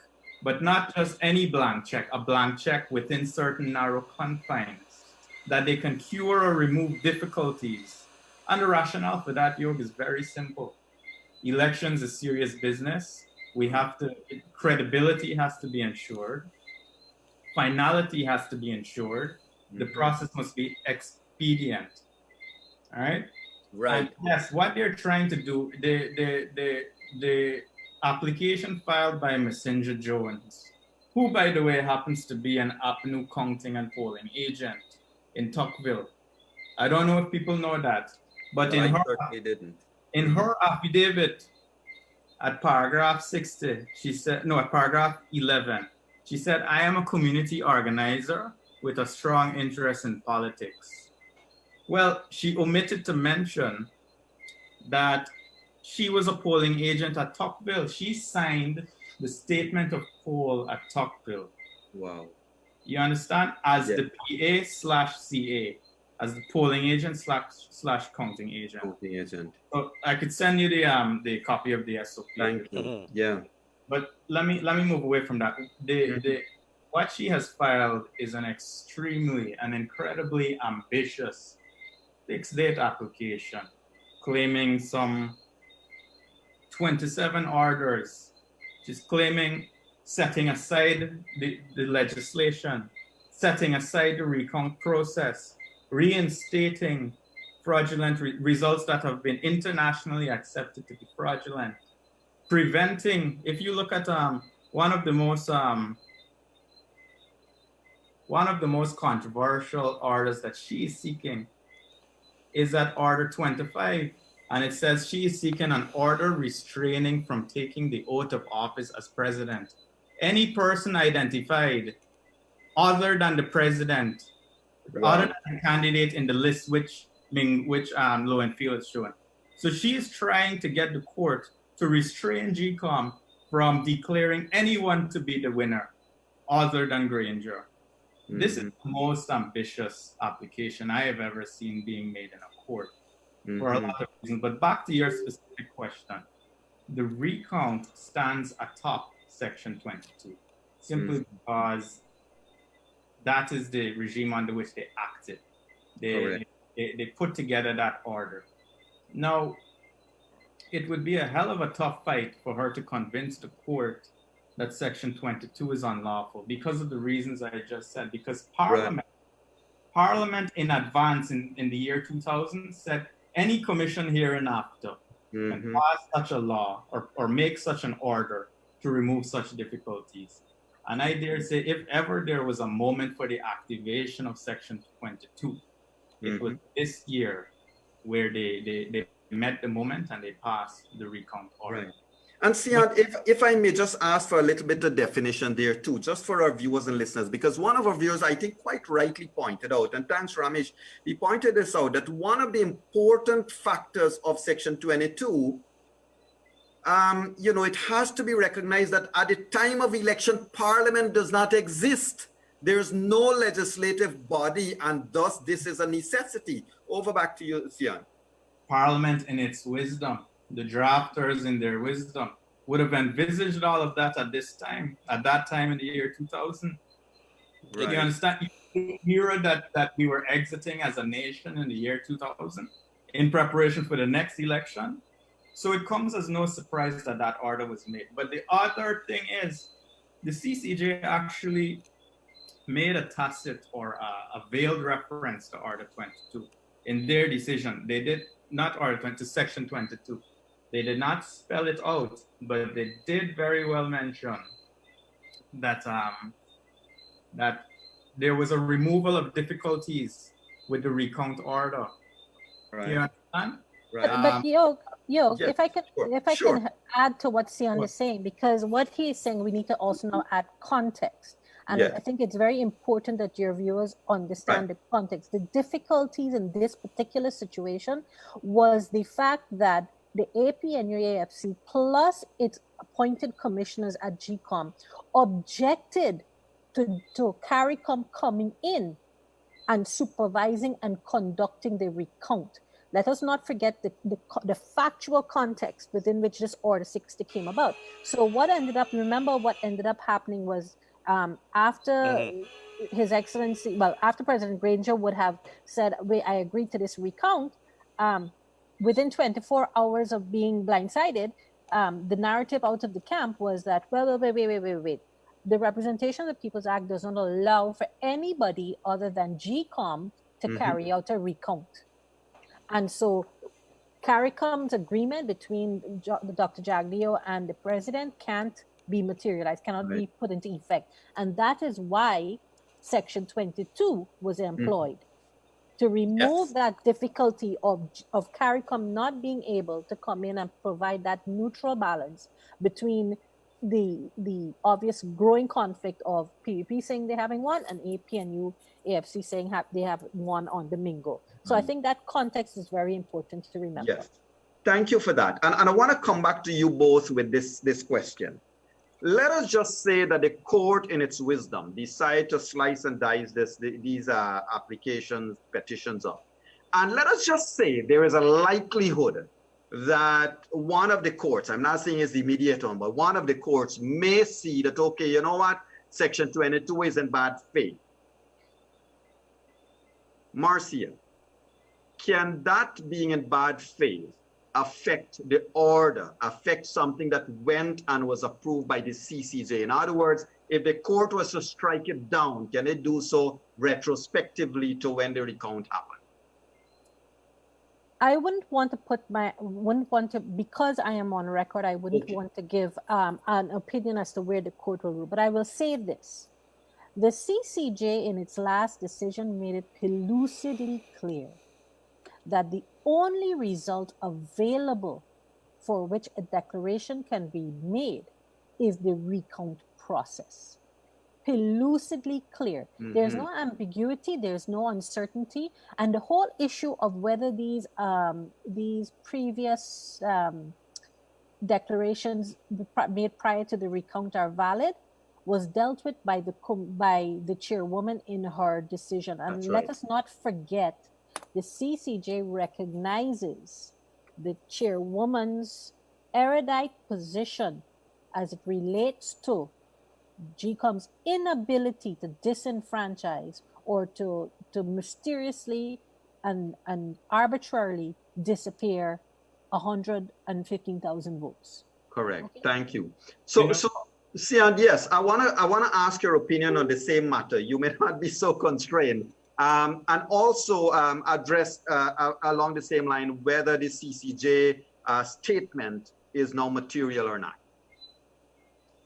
Speaker 5: But not just any blank check, a blank check within certain narrow confines that they can cure or remove difficulties. And the rationale for that, Yog, is very simple. Elections is serious business. Credibility has to be ensured. Finality has to be ensured. The process must be expedient. All right? Right. And yes, what they're trying to do, the application filed by Messenger Jones, who, by the way, happens to be an APNU counting and polling agent in Tocqueville. I don't know if people know that, but in her affidavit at paragraph 60, she said, no, at paragraph 11, she said, I am a community organizer with a strong interest in politics. Well, she omitted to mention that she was a polling agent at Tocqueville. She signed the statement of poll at Tocqueville. Wow. You understand? As the PA/CA, as the polling agent slash counting agent. Counting agent. So I could send you the copy of the SOP.
Speaker 4: Thank you. Yeah.
Speaker 5: But let me move away from that. What she has filed is an incredibly ambitious fixed date application, claiming some 27 orders. She's claiming setting aside the legislation, setting aside the recount process, reinstating fraudulent results that have been internationally accepted to be fraudulent, preventing, if you look at one of the most controversial orders that she is seeking is at Order 25. And it says she is seeking an order restraining from taking the oath of office as president any person identified other than the president, other than the candidate in the list which Lowenfield is showing. So she is trying to get the court to restrain GECOM from declaring anyone to be the winner other than Granger. This is the most ambitious application I have ever seen being made in a court for a lot of reasons. But back to your specific question, the recount stands atop Section 22, simply because that is the regime under which they acted. They put together that order. Now, it would be a hell of a tough fight for her to convince the court that Section 22 is unlawful because of the reasons I just said. Because Parliament in advance in the year 2000 said any commission hereinafter can pass such a law or make such an order to remove such difficulties. And I dare say, if ever there was a moment for the activation of Section 22, it was this year where they met the moment and they passed the recount order.
Speaker 4: Right. And Siand, if I may just ask for a little bit of definition there too, just for our viewers and listeners, because one of our viewers, I think quite rightly pointed out, and thanks Ramesh, he pointed this out, that one of the important factors of Section 22, it has to be recognized that at the time of election, Parliament does not exist. There's no legislative body, and thus this is a necessity. Over back to you, Siand.
Speaker 5: Parliament in its wisdom, the drafters in their wisdom, would have envisaged all of that at that time in the year 2000. Right. You understand? You hear that we were exiting as a nation in the year 2000 in preparation for the next election. So it comes as no surprise that that order was made. But the other thing is, the CCJ actually made a tacit or a veiled reference to Order 22 in their decision. They did not Order 20, Section 22. They did not spell it out, but they did very well mention that that there was a removal of difficulties with the recount order.
Speaker 4: Right.
Speaker 5: You understand?
Speaker 1: Right. But Yog,
Speaker 4: yes,
Speaker 1: if I can add to what Siand is saying, because what he is saying, we need to also now add context. And I think it's very important that your viewers understand the context. The difficulties in this particular situation was the fact that the APNUAFC plus its appointed commissioners at GECOM objected to CARICOM coming in and supervising and conducting the recount. Let us not forget the factual context within which this Order 60 came about. So what ended up happening was after His Excellency, after President Granger would have said, I agreed to this recount, within 24 hours of being blindsided, the narrative out of the camp was that, wait. The Representation of the People's Act does not allow for anybody other than GECOM to carry out a recount. And so CARICOM's agreement between Dr. Jaglio and the president can't be materialized, cannot be put into effect. And that is why Section 22 was employed, to remove that difficulty of CARICOM not being able to come in and provide that neutral balance between the obvious growing conflict of PUP saying they haven't won and APNU AFC saying they have won on Domingo. So I think that context is very important to remember.
Speaker 4: Yes, thank you for that. And I want to come back to you both with this question. Let us just say that the court in its wisdom decide to slice and dice these applications, petitions up. And let us just say there is a likelihood that one of the courts, I'm not saying it's the immediate one, but one of the courts may see that, okay, you know what, Section 22 is in bad faith. Marcia, can that being in bad faith affect the order, affect something that went and was approved by the CCJ? In other words, if the court was to strike it down, can it do so retrospectively to when the recount happened?
Speaker 1: I wouldn't want to, because I am on record, I wouldn't want to give an opinion as to where the court will rule. But I will say this. The CCJ in its last decision made it pellucidly clear that the only result available for which a declaration can be made is the recount process. pellucidly clear. There's no ambiguity, there's no uncertainty, and the whole issue of whether these previous declarations made prior to the recount are valid was dealt with by the chairwoman in her decision. And let us not forget, the CCJ recognizes the chairwoman's erudite position as it relates to GECOM's inability to disenfranchise or to mysteriously and arbitrarily disappear 115,000 votes.
Speaker 4: Correct. Okay. Thank you. So Siand, yes, I wanna ask your opinion on the same matter. You may not be so constrained, and also address along the same line whether the CCJ statement is now material or not.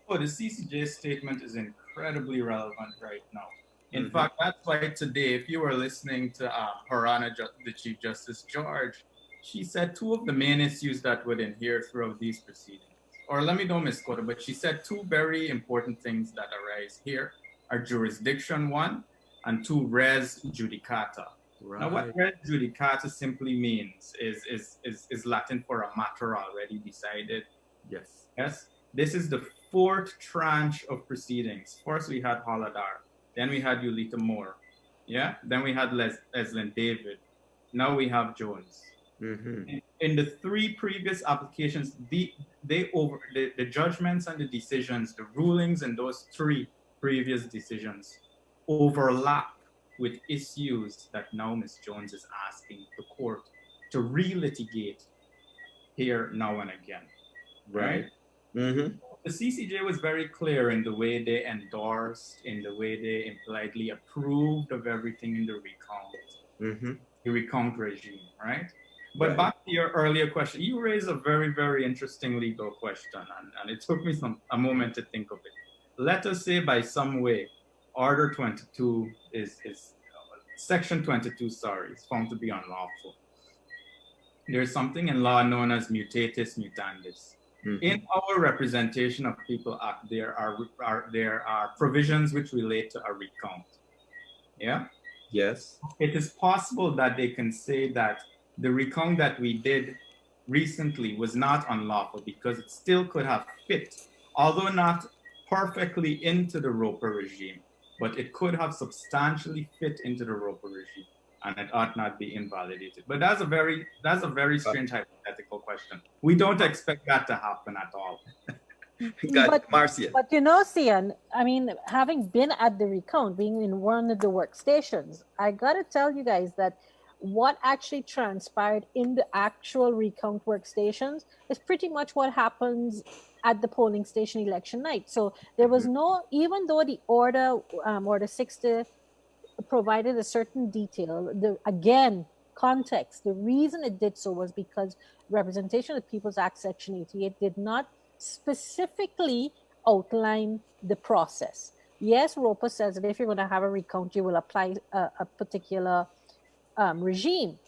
Speaker 5: Oh, the CCJ statement is incredibly relevant right now. In fact, that's why today, if you were listening to Her Honor, the Chief Justice George, she said two of the main issues that would adhere throughout these proceedings. Or let me don't misquote her, but she said two very important things that arise here are jurisdiction, one, and two, res judicata. Right. Now, what res judicata simply means is Latin for a matter already decided.
Speaker 4: Yes.
Speaker 5: Yes. This is the fourth tranche of proceedings. First, we had Holladar. Then we had Yulita Moore. Yeah. Then we had Eslyn David. Now we have Jones. In the three previous applications, the judgments and the decisions, the rulings in those three previous decisions overlap with issues that now Ms. Jones is asking the court to relitigate here now and again. Right? The CCJ was very clear in the way they endorsed, in the way they impliedly approved of everything in the recount, the recount regime, right? But back to your earlier question, you raised a very, very interesting legal question, and it took me a moment to think of it. Let us say by some way, Order 22 Section 22, is found to be unlawful. There's something in law known as mutatis mutandis. In our Representation of People Act, there are provisions which relate to a recount. Yeah?
Speaker 4: Yes.
Speaker 5: It is possible that they can say that the recount that we did recently was not unlawful because it still could have fit, although not perfectly into the Roper regime, but it could have substantially fit into the Roper regime, and it ought not be invalidated. But that's a very strange hypothetical question. We don't expect that to happen at all.
Speaker 4: Marcia.
Speaker 1: But you know, Siand, I mean, having been at the recount, being in one of the workstations, I gotta tell you guys that what actually transpired in the actual recount workstations is pretty much what happens at the polling station election night. So there was no, even though the order 60 provided a certain detail, again, context, the reason it did so was because Representation of the People's Act Section 88 did not specifically outline the process. Yes, Roper says that if you're going to have a recount, you will apply a particular regime.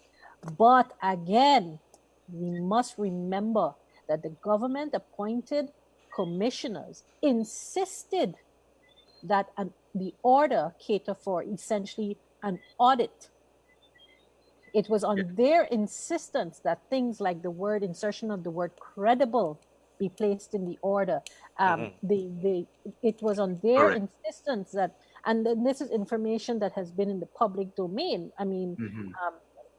Speaker 1: But again, we must remember that the government appointed commissioners insisted that the order cater for essentially an audit. It was on their insistence that things like the word insertion of the word credible be placed in the order. It was on their insistence that, and this is information that has been in the public domain. I mean,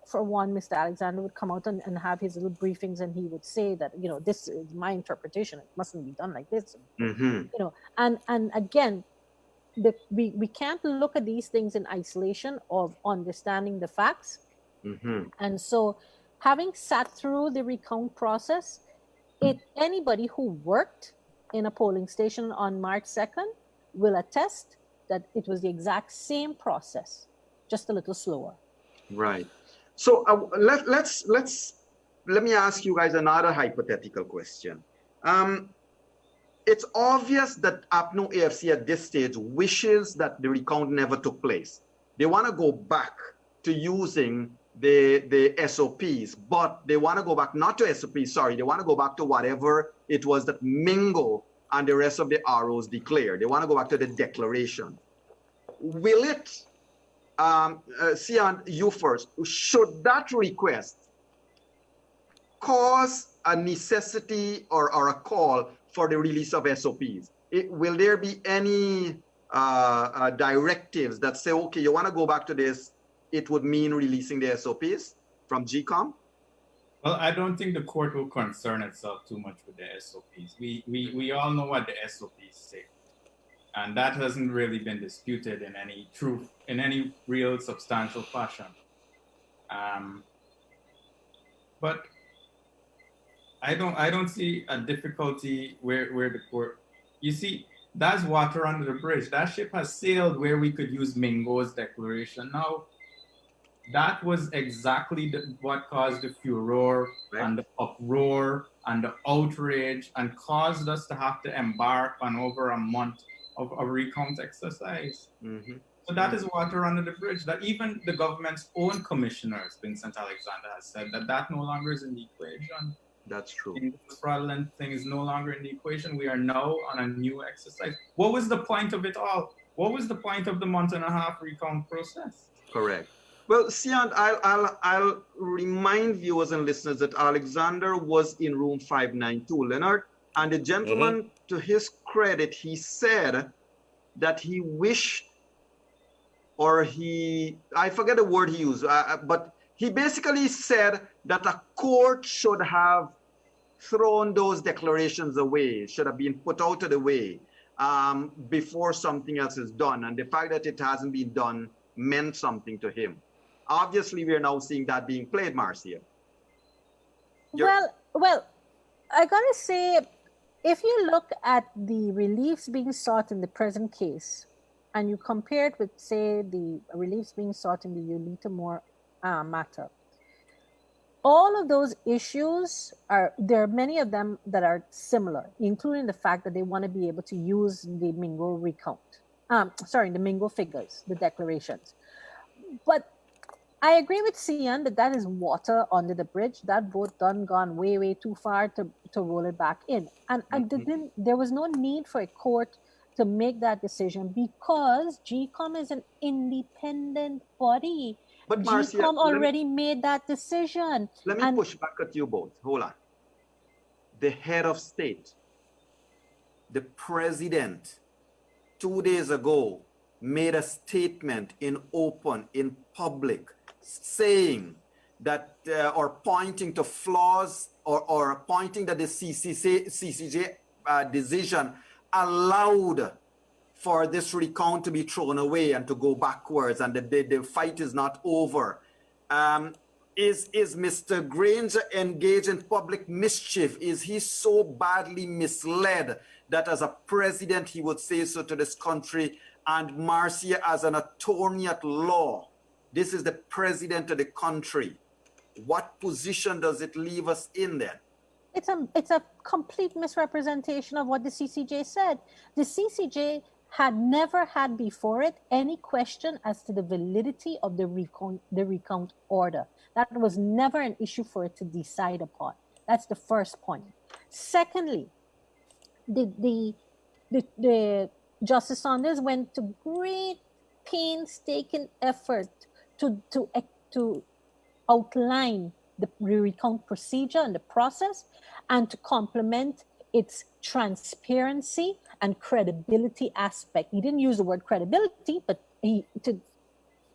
Speaker 1: for one, Mr. Alexander would come out and have his little briefings, and he would say that, you know, this is my interpretation. It mustn't be done like this. You know, and again, we can't look at these things in isolation of understanding the facts. And so, having sat through the recount process, anybody who worked in a polling station on March 2nd will attest that it was the exact same process, just a little slower.
Speaker 4: Right. So let me ask you guys another hypothetical question. It's obvious that APNO AFC at this stage wishes that the recount never took place. They want to go back to using the SOPs, but they want to go back not to SOPs, sorry, they want to go back to whatever it was that Mingo and the rest of the ROs declare. They want to go back to the declaration. Will it, Siand, you first, should that request cause a necessity or a call for the release of SOPs? Will there be any directives that say, okay, you want to go back to this, it would mean releasing the SOPs from GECOM?
Speaker 5: Well, I don't think the court will concern itself too much with the SOPs. We all know what the SOPs say. And that hasn't really been disputed in any real substantial fashion. But I don't see a difficulty where the court, you see, that's water under the bridge. That ship has sailed where we could use Mingo's declaration. Now, that was exactly what caused the furor and the uproar and the outrage and caused us to have to embark on over a month of a recount exercise. So that is water under the bridge. That even the government's own commissioners, Vincent Alexander, has said that no longer is in the equation.
Speaker 4: That's true.
Speaker 5: The fraudulent thing is no longer in the equation. We are now on a new exercise. What was the point of it all? What was the point of the month and a half recount process?
Speaker 4: Correct. Well, Siand, I'll remind viewers and listeners that Alexander was in room 592, Leonard, and the gentleman, to his credit, he said that he wished, or I forget the word he used, but he basically said that a court should have thrown those declarations away, should have been put out of the way before something else is done. And the fact that it hasn't been done meant something to him. Obviously, we are now seeing that being played, Marcia.
Speaker 1: Well, I gotta say, if you look at the reliefs being sought in the present case, and you compare it with, say, the reliefs being sought in the Yulita Moore matter, all of those issues there are many of them that are similar, including the fact that they want to be able to use the Mingo recount. The Mingo figures, the declarations. But I agree with Siand that is water under the bridge. That boat gone way, way too far to roll it back in. And there was no need for a court to make that decision because GECOM is an independent body.
Speaker 4: But Marcia,
Speaker 1: GECOM already made that decision.
Speaker 4: Let me push back at you both. Hold on. The head of state, the president, 2 days ago, made a statement in open, in public, saying that, or pointing to flaws, or pointing that the CCJ decision allowed for this recount to be thrown away and to go backwards, and the fight is not over. Is Mr. Granger engaged in public mischief? Is he so badly misled that as a president he would say so to this country? And Marcia, as an attorney at law, this is the president of the country. What position does it leave us in then?
Speaker 1: It's a complete misrepresentation of what the CCJ said. The CCJ had never had before it any question as to the validity of the recount order. That was never an issue for it to decide upon. That's the first point. Secondly, the Justice Saunders went to great painstaking effort to outline the recount procedure and the process, and to complement its transparency and credibility aspect. He didn't use the word credibility, but he,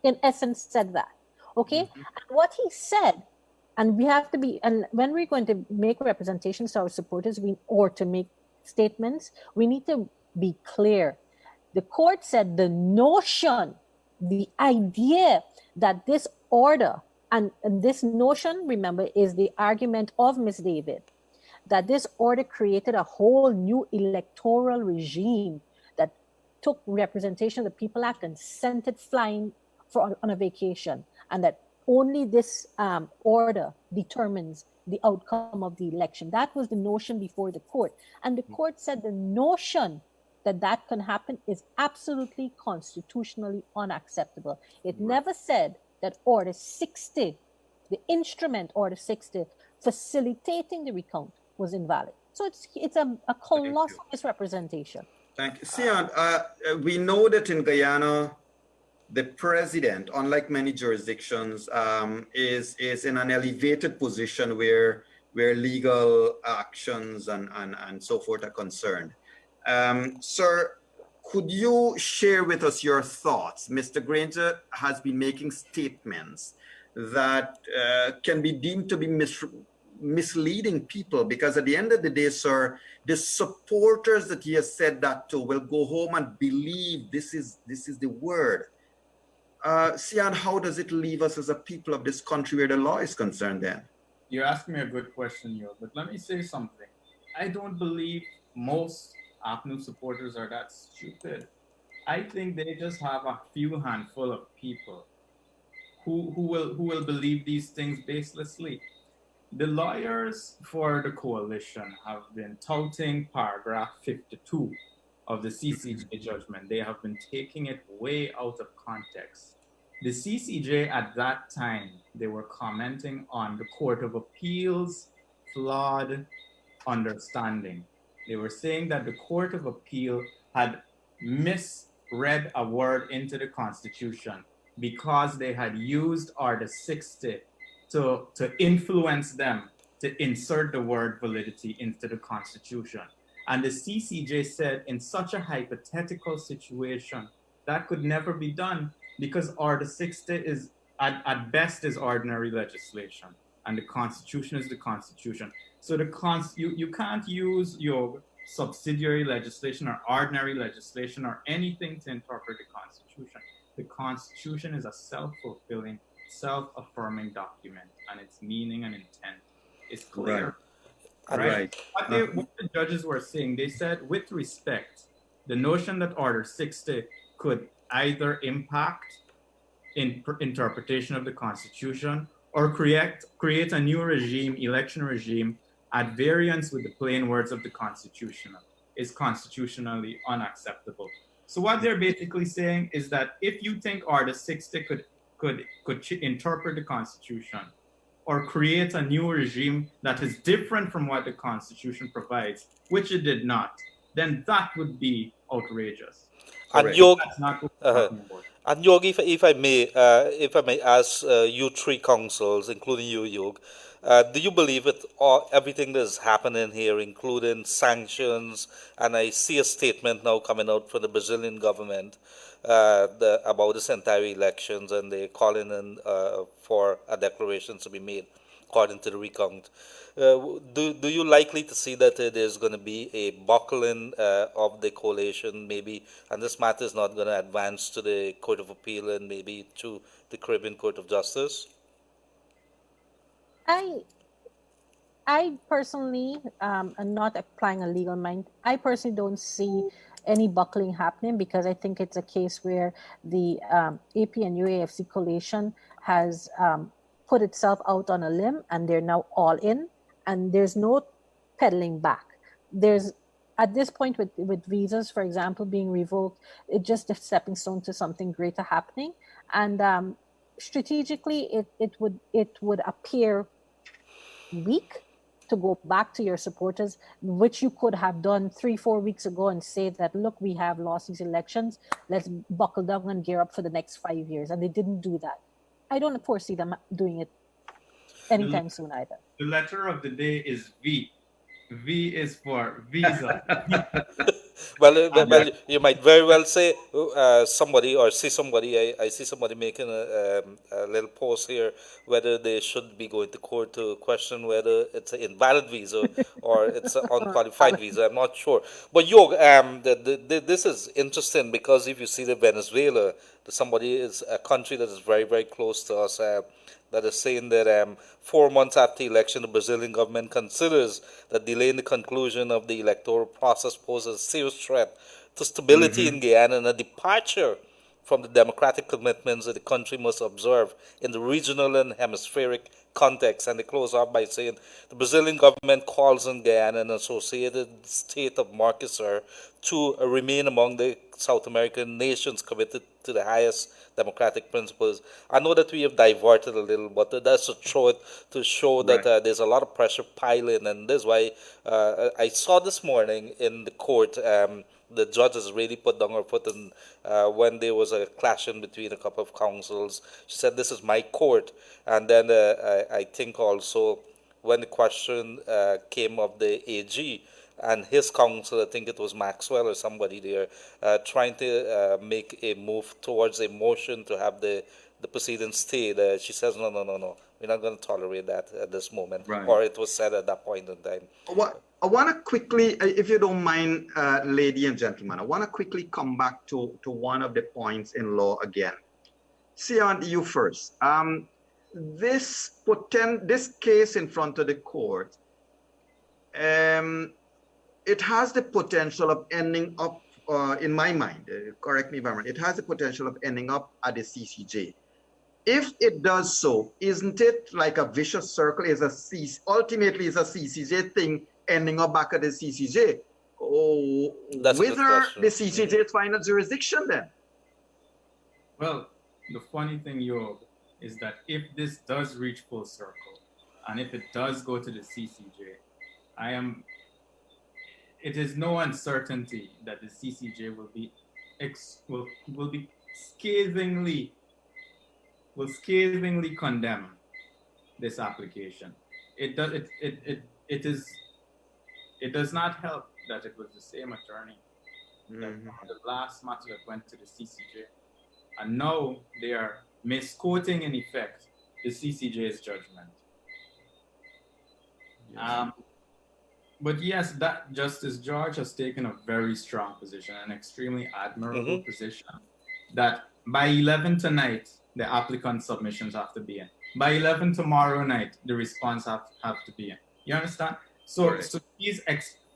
Speaker 1: in essence, said that. Okay? And what he said, and we have to be, and when we're going to make representations to our supporters, or to make statements, we need to be clear. The court said the notion, the idea that this order, and this notion, remember, is the argument of Ms. David, that this order created a whole new electoral regime that took Representation of the People Act and sent it flying on a vacation, and that only this order determines the outcome of the election. That was the notion before the court. And the court said the notion that can happen is absolutely constitutionally unacceptable. It never said that Order 60, the instrument Order 60, facilitating the recount, was invalid. So it's a colossal misrepresentation.
Speaker 4: Thank you. Siand, we know that in Guyana, the president, unlike many jurisdictions, is in an elevated position where legal actions and so forth are concerned. Sir, could you share with us your thoughts? Mr. Granger has been making statements that can be deemed to be misleading people, because at the end of the day, sir, the supporters that he has said that to will go home and believe this is the word. Sian, how does it leave us as a people of this country where the law is concerned then?
Speaker 5: You asked me a good question, Yo, but let me say something. I don't believe most APNU supporters are that stupid. I think they just have a few handful of people who will believe these things baselessly. The lawyers for the coalition have been touting paragraph 52 of the CCJ judgment. They have been taking it way out of context. The CCJ at that time, they were commenting on the Court of Appeals' flawed understanding. They were saying that the Court of Appeal had misread a word into the Constitution because they had used Article 60 to influence them to insert the word validity into the Constitution. And the CCJ said in such a hypothetical situation, that could never be done because Article 60 is, at best, is ordinary legislation. And the Constitution is the Constitution. So you can't use your subsidiary legislation or ordinary legislation or anything to interpret the Constitution. The Constitution is a self-fulfilling, self-affirming document, and its meaning and intent is clear. Right. What the judges were saying, they said, with respect, the notion that Order 60 could either impact interpretation of the Constitution or create a new regime, election regime, at variance with the plain words of the Constitution is constitutionally unacceptable. So what they're basically saying is that if you think Order 60 could interpret the Constitution or create a new regime that is different from what the Constitution provides, which it did not, then that would be outrageous.
Speaker 7: And Yog, and Yog, if I may ask you three councils, including you, Yog, do you believe it everything that is happening here, including sanctions, and I see a statement now coming out from the Brazilian government about this entire elections, and they're calling in for a declaration to be made according to the recount. Do you likely to see that there's going to be a buckling of the coalition, maybe, and this matter is not going to advance to the Court of Appeal and maybe to the Caribbean Court of Justice?
Speaker 1: I personally am not applying a legal mind. I personally don't see any buckling happening because I think it's a case where the AP and UAFC coalition has put itself out on a limb and they're now all in and there's no pedaling back. There's at this point with visas, for example, being revoked, it's just a stepping stone to something greater happening. And strategically, it would appear weak to go back to your supporters, which you could have done 3-4 weeks ago and say that, look, we have lost these elections, let's buckle down and gear up for the next 5 years. And they didn't do that. I don't foresee them doing it anytime soon either.
Speaker 5: The letter of the day is V. V is for visa.
Speaker 7: well, you might very well say somebody or see somebody. I see somebody making a little post here whether they should be going to court to question whether it's an invalid visa or it's an unqualified visa. I'm not sure. But Yog, this is interesting because if you see the Venezuela, somebody is a country that is very, very close to us. That is saying that 4 months after the election, the Brazilian government considers that delaying the conclusion of the electoral process poses a serious threat to stability in Guyana and a departure from the democratic commitments that the country must observe in the regional and hemispheric context. And they close off by saying the Brazilian government calls on Guyana and associated state of Marcia to remain among the South American nations committed to the highest democratic principles. I know that we have diverted a little, but that's to show that there's a lot of pressure piling, and that's why I saw this morning in the court. The judges really put down her foot in, when there was a clashing between a couple of councils. She said, "This is my court," and then I think also when the question came of the AG and his counsel, I think it was Maxwell or somebody there, trying to make a move towards a motion to have the proceedings stayed. She says, no, we're not going to tolerate that at this moment. Or it was said at that point in time.
Speaker 4: I want to quickly, if you don't mind, lady and gentlemen, I want to quickly come back to one of the points in law again. Siand, you first. This case in front of the court, it has the potential of ending up, in my mind, correct me if I'm wrong, it has the potential of ending up at the CCJ. If it does so, isn't it like a vicious circle? Ultimately, is a CCJ thing ending up back at the CCJ? Oh, whether the CCJ's final jurisdiction then?
Speaker 5: Well, the funny thing, Yog, is that if this does reach full circle, and if it does go to the CCJ, it is no uncertainty that the CCJ will scathingly condemn this application. It does not help that it was the same attorney that the last matter that went to the CCJ, and now they are misquoting in effect the CCJ's judgment. But yes, that Justice George has taken a very strong position, an extremely admirable position, that by 11 tonight, the applicant submissions have to be in. By 11 tomorrow night, the response have to be in. You understand? So she's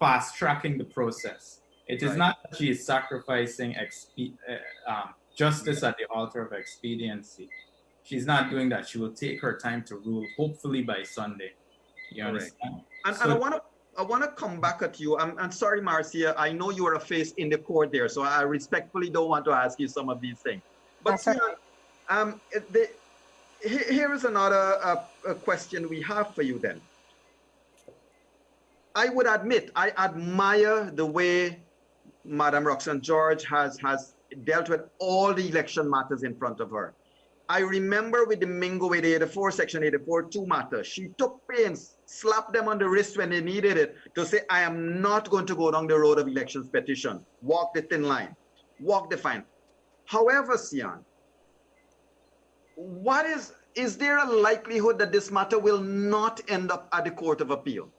Speaker 5: fast-tracking the process. It is not that she is sacrificing justice at the altar of expediency. She's not doing that. She will take her time to rule, hopefully by Sunday. You understand?
Speaker 4: And I want to come back at you. I'm sorry, Marcia. I know you are a face in the court there, so I respectfully don't want to ask you some of these things. But here is another question we have for you then. I would admit, I admire the way Madam Roxanne George has dealt with all the election matters in front of her. I remember with the Mingo, with the 84, Section 84-2 matter, she took pains, slapped them on the wrist when they needed it to say, I am not going to go down the road of elections petition. Walk the thin line, walk the fine. However, Siand, is there a likelihood that this matter will not end up at the Court of Appeal?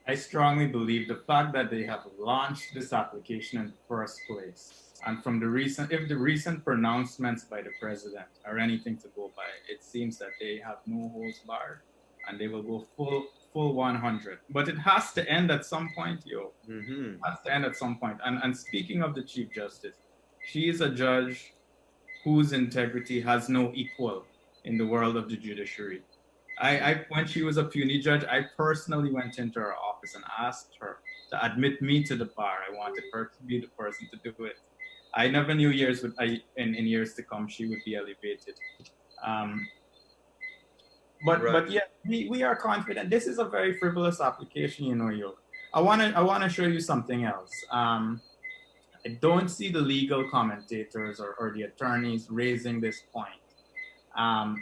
Speaker 5: I strongly believe the fact that they have launched this application in the first place, and from the recent pronouncements by the president are anything to go by, it seems that they have no holds barred, and they will go full 100. But it has to end at some point, It has to end at some point. And speaking of the Chief Justice, she is a judge whose integrity has no equal in the world of the judiciary. When she was a puisne judge, I personally went into her office and asked her to admit me to the bar. I wanted her to be the person to do it. I never knew in years to come she would be elevated. But yeah, we are confident. This is a very frivolous application, Yog. I wanna show you something else. I don't see the legal commentators or the attorneys raising this point.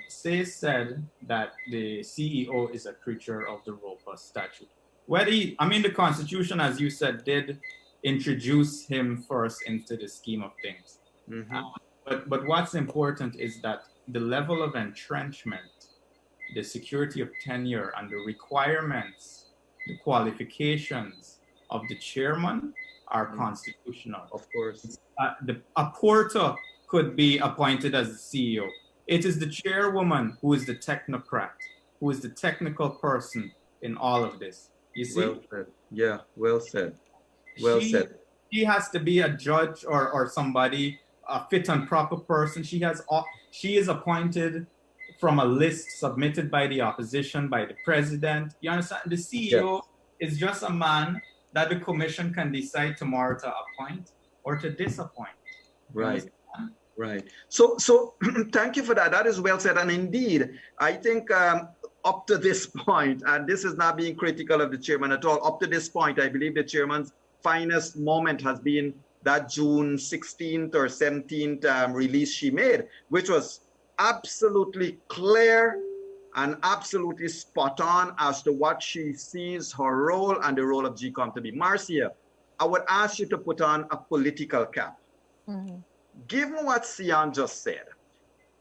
Speaker 5: Sase said that the CEO is a creature of the ROPA statute. The Constitution, as you said, did introduce him first into the scheme of things. But what's important is that the level of entrenchment, the security of tenure, and the requirements, the qualifications of the chairman are constitutional.
Speaker 4: Of course.
Speaker 5: A porter could be appointed as the CEO. It is the chairwoman who is the technocrat, who is the technical person in all of this. You see?
Speaker 4: Well said. Yeah, well said. Well said.
Speaker 5: She has to be a judge or somebody, a fit and proper person. She is appointed from a list submitted by the opposition, by the president. You understand? The CEO is just a man that the commission can decide tomorrow to appoint. or to disappoint.
Speaker 4: Right. Right. So thank you for that. That is well said. And indeed, I think up to this point, and this is not being critical of the chairman at all, up to this point, I believe the chairman's finest moment has been that June 16th or 17th release she made, which was absolutely clear and absolutely spot on as to what she sees her role and the role of GECOM to be. Marcia, I would ask you to put on a political cap. Mm-hmm. Given what Siand just said,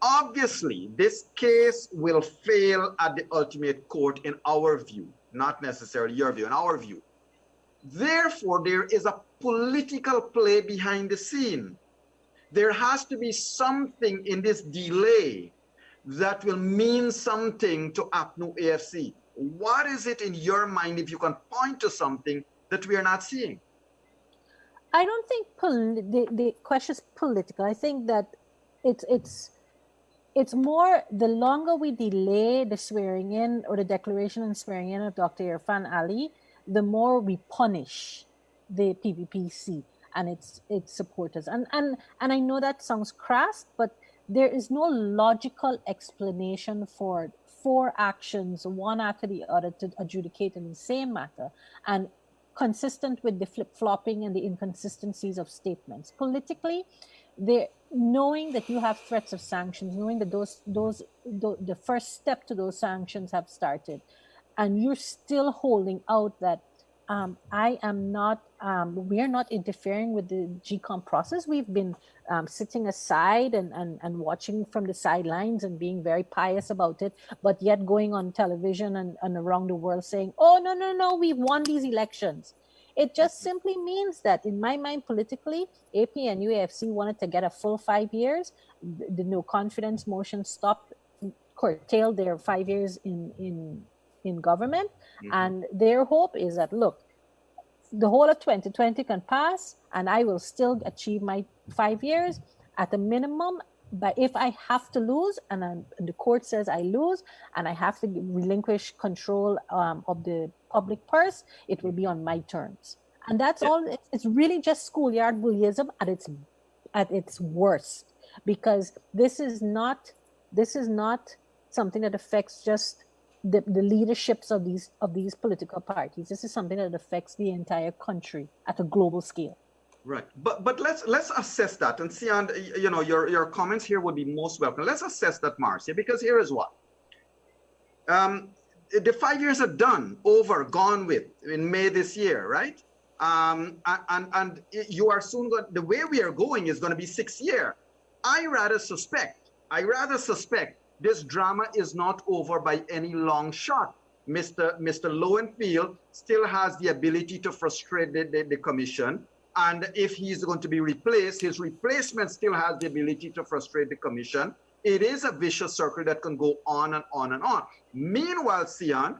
Speaker 4: obviously this case will fail at the ultimate court in our view, not necessarily your view, in our view. Therefore, there is a political play behind the scene. There has to be something in this delay that will mean something to APNU AFC. What is it in your mind, if you can point to something that we are not seeing?
Speaker 1: I don't think the question is political. I think that it's more, the longer we delay the swearing in or the declaration and swearing in of Dr. Irfan Ali, the more we punish the PPPC and its supporters. And I know that sounds crass, but there is no logical explanation for 4 actions, one after the other, to adjudicate in the same matter, and consistent with the flip-flopping and the inconsistencies of statements. Politically, knowing that you have threats of sanctions, knowing that the first step to those sanctions have started, and you're still holding out that we are not interfering with the GECOM process. We've been sitting aside and watching from the sidelines and being very pious about it, but yet going on television and around the world saying, oh, no, we've won these elections. It just simply means that, in my mind, politically, AP and UAFC wanted to get a full 5 years. The no confidence motion curtailed their 5 years in government. Mm-hmm. And their hope is that, look, the whole of 2020 can pass and I will still achieve my 5 years at a minimum. But if I have to lose, and the court says I lose, and I have to relinquish control of the public purse, it will be on my terms. And that's all. It's really just schoolyard bullyism at its worst, because this is not something that affects just the leaderships of these political parties. This is something that affects the entire country at a global scale.
Speaker 4: Right, but let's assess that, and Siand, your comments here would be most welcome. Let's assess that, Marcia, because here is what. The 5 years are done, over, gone with in May this year, right? And you are soon going. The way we are going is going to be 6 years. I rather suspect this drama is not over by any long shot. Mr. Lowenfield still has the ability to frustrate the commission. And if he's going to be replaced, his replacement still has the ability to frustrate the commission. It is a vicious circle that can go on and on and on. Meanwhile, Siand,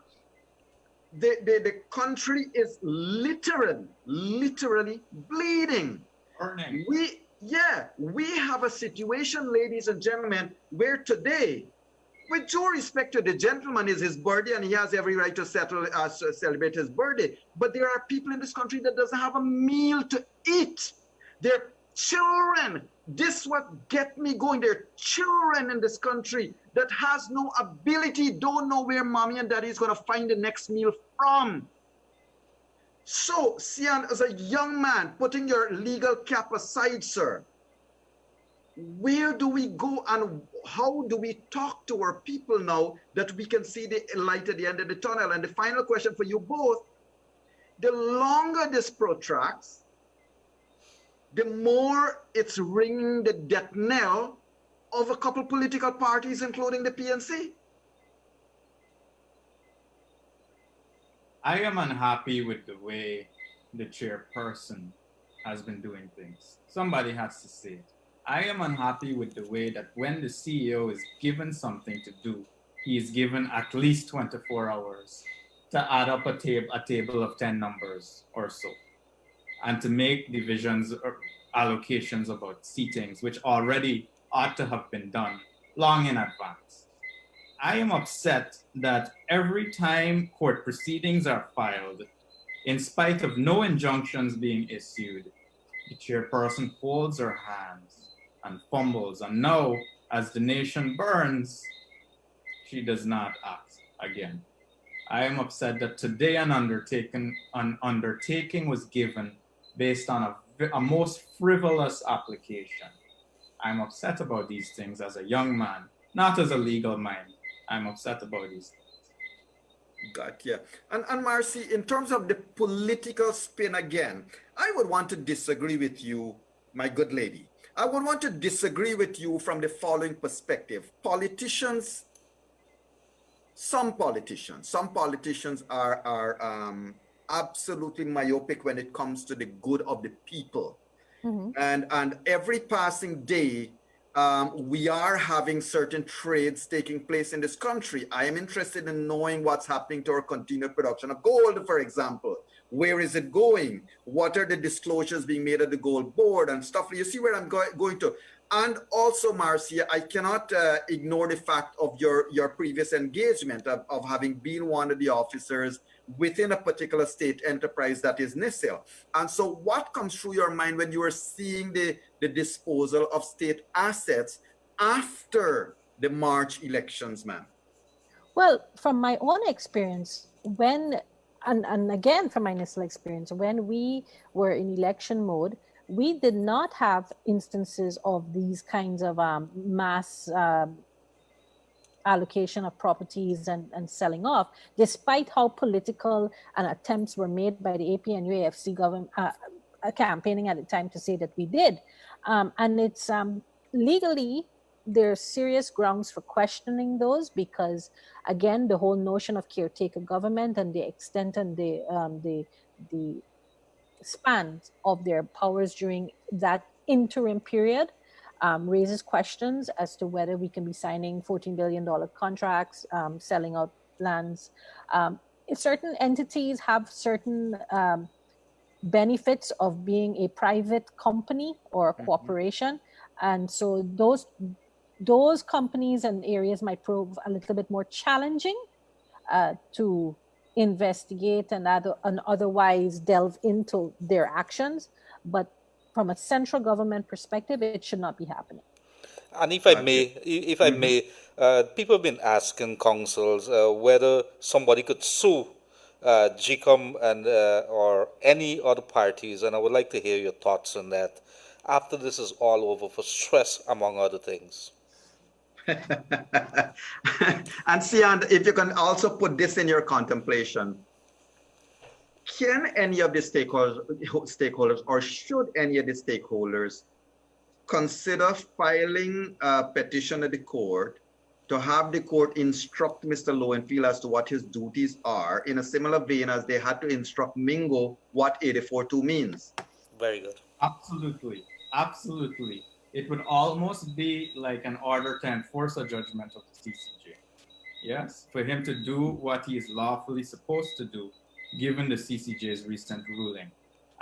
Speaker 4: the country is literally bleeding.
Speaker 5: Burning.
Speaker 4: We have a situation, ladies and gentlemen, where today, with due respect to the gentleman, is his birthday and he has every right to celebrate his birthday. But there are people in this country that doesn't have a meal to eat. Their children, this what get me going. There are children in this country that has no ability, don't know where mommy and daddy is going to find the next meal from. So, Siand, as a young man, putting your legal cap aside, sir, where do we go and how do we talk to our people now that we can see the light at the end of the tunnel? And the final question for you both, the longer this protracts, the more it's ringing the death knell of a couple political parties, including the PNC.
Speaker 5: I am unhappy with the way the chairperson has been doing things. Somebody has to say it. I am unhappy with the way that when the CEO is given something to do, he is given at least 24 hours to add up a table of 10 numbers or so, and to make divisions or allocations about seatings, which already ought to have been done long in advance. I am upset that every time court proceedings are filed, in spite of no injunctions being issued, The chairperson folds her hands and fumbles, and now, as the nation burns, she does not act again. I am upset that today an undertaking was given based on a most frivolous application. I'm upset about these things as a young man, not as a legal mind. I'm upset about these things.
Speaker 4: Gotcha. And Marcy, in terms of the political spin again, I would want to disagree with you, my good lady. I would want to disagree with you from the following perspective. Some politicians are absolutely myopic when it comes to the good of the people. Mm-hmm. And every passing day, we are having certain trades taking place in this country. I am interested in knowing what's happening to our continued production of gold, for example. Where is it going? What are the disclosures being made at the gold board and stuff? You see where I'm going to. And also, Marcia, I cannot ignore the fact of your previous engagement of having been one of the officers within a particular state enterprise that is NICIL. And so what comes through your mind when you are seeing the disposal of state assets after the March elections, ma'am?
Speaker 1: Well, from my own experience, and again from my NICIL experience, when we were in election mode, we did not have instances of these kinds of mass allocation of properties and selling off, despite how political and attempts were made by the AP and UAFC government campaigning at the time to say that we did. And it's legally, there's serious grounds for questioning those because, again, the whole notion of caretaker government and the extent and the span of their powers during that interim period raises questions as to whether we can be signing $14 billion contracts, selling out lands. Certain entities have certain benefits of being a private company or a corporation. And so those companies and areas might prove a little bit more challenging to investigate and otherwise delve into their actions. But from a central government perspective, it should not be happening.
Speaker 7: And if I may, people have been asking councils whether somebody could sue GECOM and or any other parties, and I would like to hear your thoughts on that after this is all over for stress, among other things.
Speaker 4: And Siand, if you can also put this in your contemplation, can any of the stakeholders or should any of the stakeholders consider filing a petition at the court to have the court instruct Mr. Lowenfield as to what his duties are in a similar vein as they had to instruct Mingo what 84.2 means?
Speaker 7: Very good.
Speaker 5: Absolutely. Absolutely. It would almost be like an order to enforce a judgment of the CCJ. Yes, for him to do what he is lawfully supposed to do, given the CCJ's recent ruling.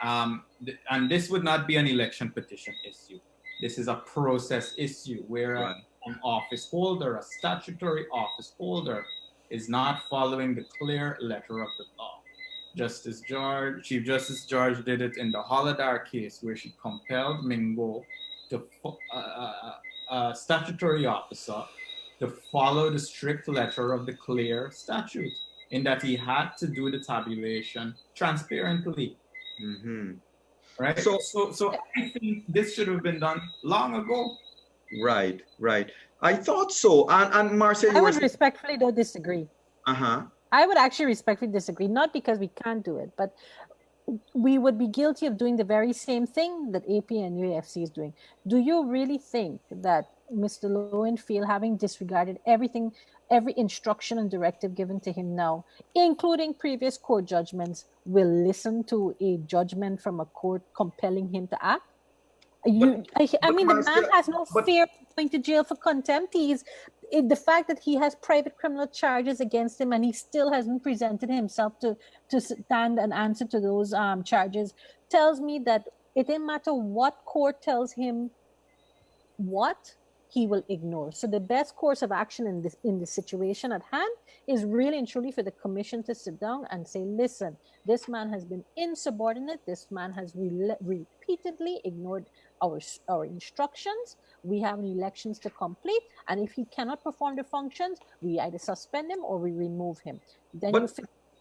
Speaker 5: And this would not be an election petition issue. This is a process issue where an office holder, a statutory office holder, is not following the clear letter of the law. Chief Justice George did it in the Holidar case where she compelled Mingo, a statutory officer, to follow the strict letter of the clear statute, in that he had to do the tabulation transparently.
Speaker 4: Mm-hmm.
Speaker 5: Right? So I think this should have been done long ago.
Speaker 4: Right. I thought so. And Marcia,
Speaker 1: I would respectfully disagree.
Speaker 4: Uh-huh.
Speaker 1: I would actually respectfully disagree, not because we can't do it, but we would be guilty of doing the very same thing that AP and UAFC is doing. Do you really think that Mr. Lowenfield, having disregarded everything, every instruction and directive given to him now, including previous court judgments, will listen to a judgment from a court compelling him to act? I mean, the man has no fear of going to jail for contempt. The fact that he has private criminal charges against him and he still hasn't presented himself to stand and answer to those charges tells me that it didn't matter what court tells him what, he will ignore. So the best course of action in this situation at hand is really and truly for the commission to sit down and say, listen, this man has been insubordinate. This man has repeatedly ignored our instructions. We have elections to complete, and if he cannot perform the functions, we either suspend him or we remove him. Then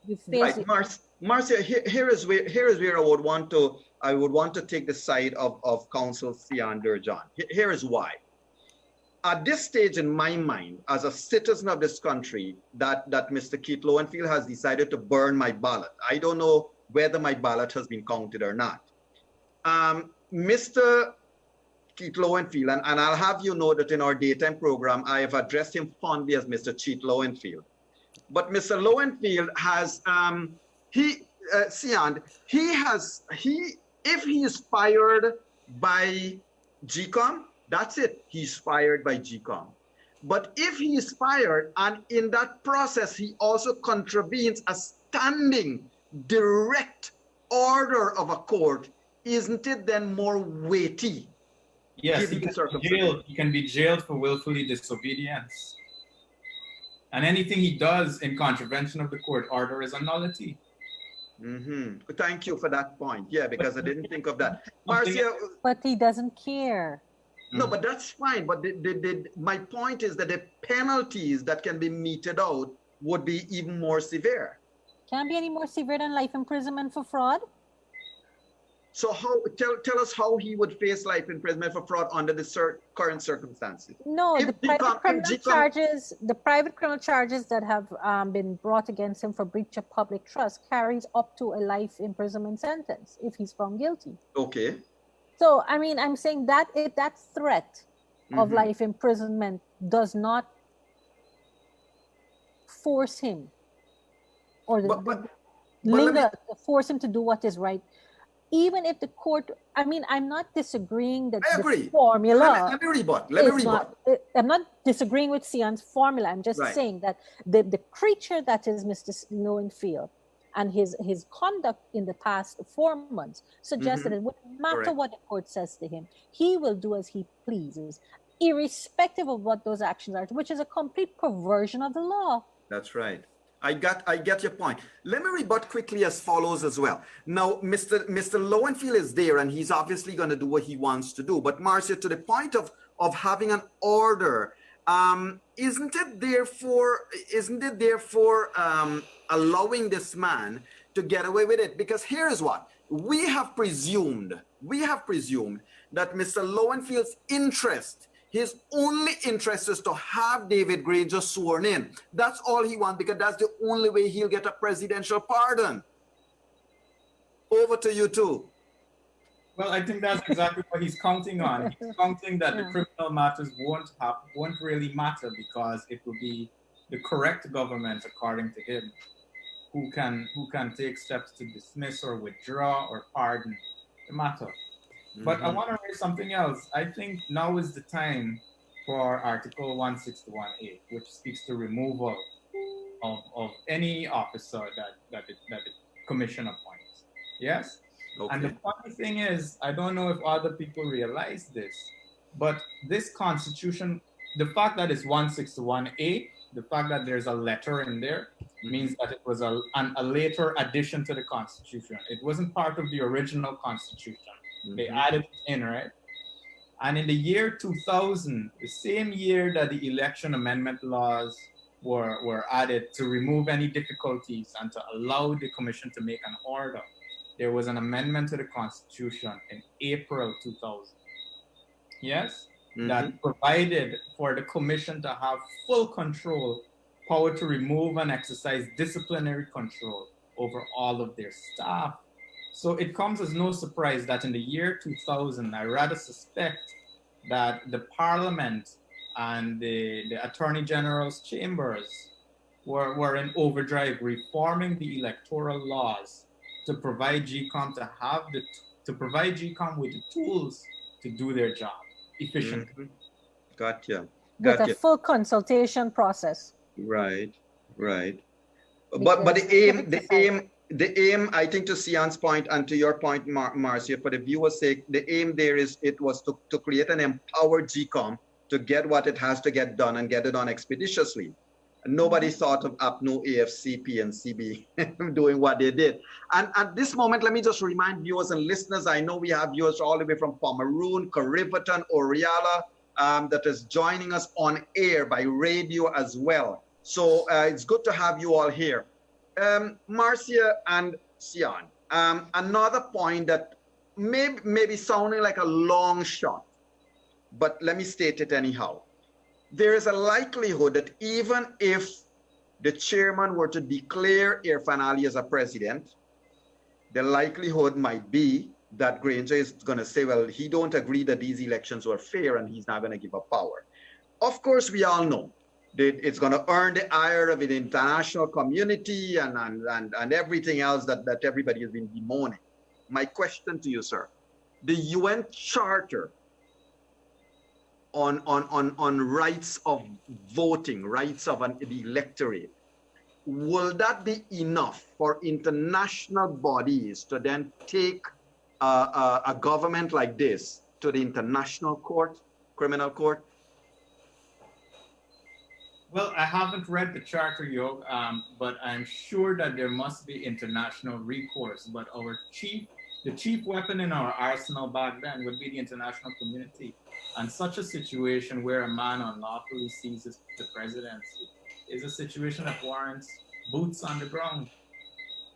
Speaker 1: you face
Speaker 4: right, Marcia, here is where I would want to take the side of Council Siand Dhurjon. Here is why. At this stage in my mind, as a citizen of this country, that Mr. Keith Lowenfield has decided to burn my ballot. I don't know whether my ballot has been counted or not. Mr. Keith Lowenfield, and I'll have you know that in our daytime program, I have addressed him fondly as Mr. Keith Lowenfield. But Mr. Lowenfield has, Siand, if he is fired by GECOM, that's it. He's fired by GECOM. But if he is fired and in that process, he also contravenes a standing direct order of a court, isn't it then more weighty?
Speaker 5: Yes, he can be jailed for willfully disobedience. And anything he does in contravention of the court order is a nullity.
Speaker 4: Thank you for that point. Yeah, because I didn't think of that. Marcia,
Speaker 1: but he doesn't care.
Speaker 4: No, but that's fine. But my point is that the penalties that can be meted out would be even more severe.
Speaker 1: Can't be any more severe than life imprisonment for fraud.
Speaker 4: So tell us how he would face life imprisonment for fraud under the current circumstances.
Speaker 1: No, the private criminal charges that have been brought against him for breach of public trust carries up to a life imprisonment sentence if he's found guilty.
Speaker 4: Okay.
Speaker 1: So, I mean, I'm saying that if that threat of life imprisonment does not force him or force him to do what is right, even if the court, I mean, I'm not disagreeing that the formula.
Speaker 4: Let me rebut.
Speaker 1: I'm not disagreeing with Siand's formula. I'm just saying that the creature that is Mr. Lowenfield and his conduct in the past 4 months suggests that it wouldn't matter what the court says to him. He will do as he pleases, irrespective of what those actions are, which is a complete perversion of the law.
Speaker 4: That's right. I get your point. Let me rebut quickly as follows as well. Now, Mr. Lowenfield is there, and he's obviously going to do what he wants to do. But Marcia, to the point of having an order, isn't it therefore allowing this man to get away with it? Because here is what we have presumed that Mr. Lowenfield's interest, his only interest, is to have David Granger sworn in. That's all he wants, because that's the only way he'll get a presidential pardon. Over to you too.
Speaker 5: Well, I think that's exactly what he's counting on. He's counting that the criminal matters won't really matter, because it will be the correct government, according to him, who can take steps to dismiss or withdraw or pardon the matter. But I want to raise something else. I think now is the time for Article 161A, which speaks to removal of any officer that the commission appoints. Yes? Okay. And the funny thing is, I don't know if other people realize this, but this constitution, the fact that it's 161A, the fact that there's a letter in there, means that it was a later addition to the constitution. It wasn't part of the original constitution. They added it in, right? And in the year 2000, the same year that the election amendment laws were added to remove any difficulties and to allow the commission to make an order, there was an amendment to the constitution in April 2000. Yes? That provided for the commission to have full control, power to remove and exercise disciplinary control over all of their staff. So it comes as no surprise that in the year 2000, I rather suspect that the Parliament and the Attorney General's chambers were in overdrive, reforming the electoral laws to provide GECOM to provide GECOM with the tools to do their job efficiently.
Speaker 4: Gotcha.
Speaker 1: With a full consultation process.
Speaker 4: Right. But the aim, I think, to Siand's point and to your point, Marcia, for the viewer's sake, the aim there was to create an empowered GECOM to get what it has to get done and get it done expeditiously. Nobody thought of APNO, AFC, PNCB doing what they did. And at this moment, let me just remind viewers and listeners, I know we have viewers all the way from Pomeroon, Carriverton, Oriala, that is joining us on air by radio as well. So it's good to have you all here. Marcia and Siand, another point that may be sounding like a long shot, but let me state it anyhow. There is a likelihood that even if the chairman were to declare Irfan Ali as a president, the likelihood might be that Granger is going to say, well, he don't agree that these elections were fair and he's not going to give up power. Of course, we all know that it's going to earn the ire of the international community and everything else that everybody has been bemoaning. My question to you, sir, the UN Charter on rights of voting, rights of the electorate, will that be enough for international bodies to then take a government like this to the international court, criminal court?
Speaker 5: Well, I haven't read the charter, Yog, but I'm sure that there must be international recourse. But the chief weapon in our arsenal back then would be the international community. And such a situation where a man unlawfully seizes the presidency is a situation that warrants boots on the ground.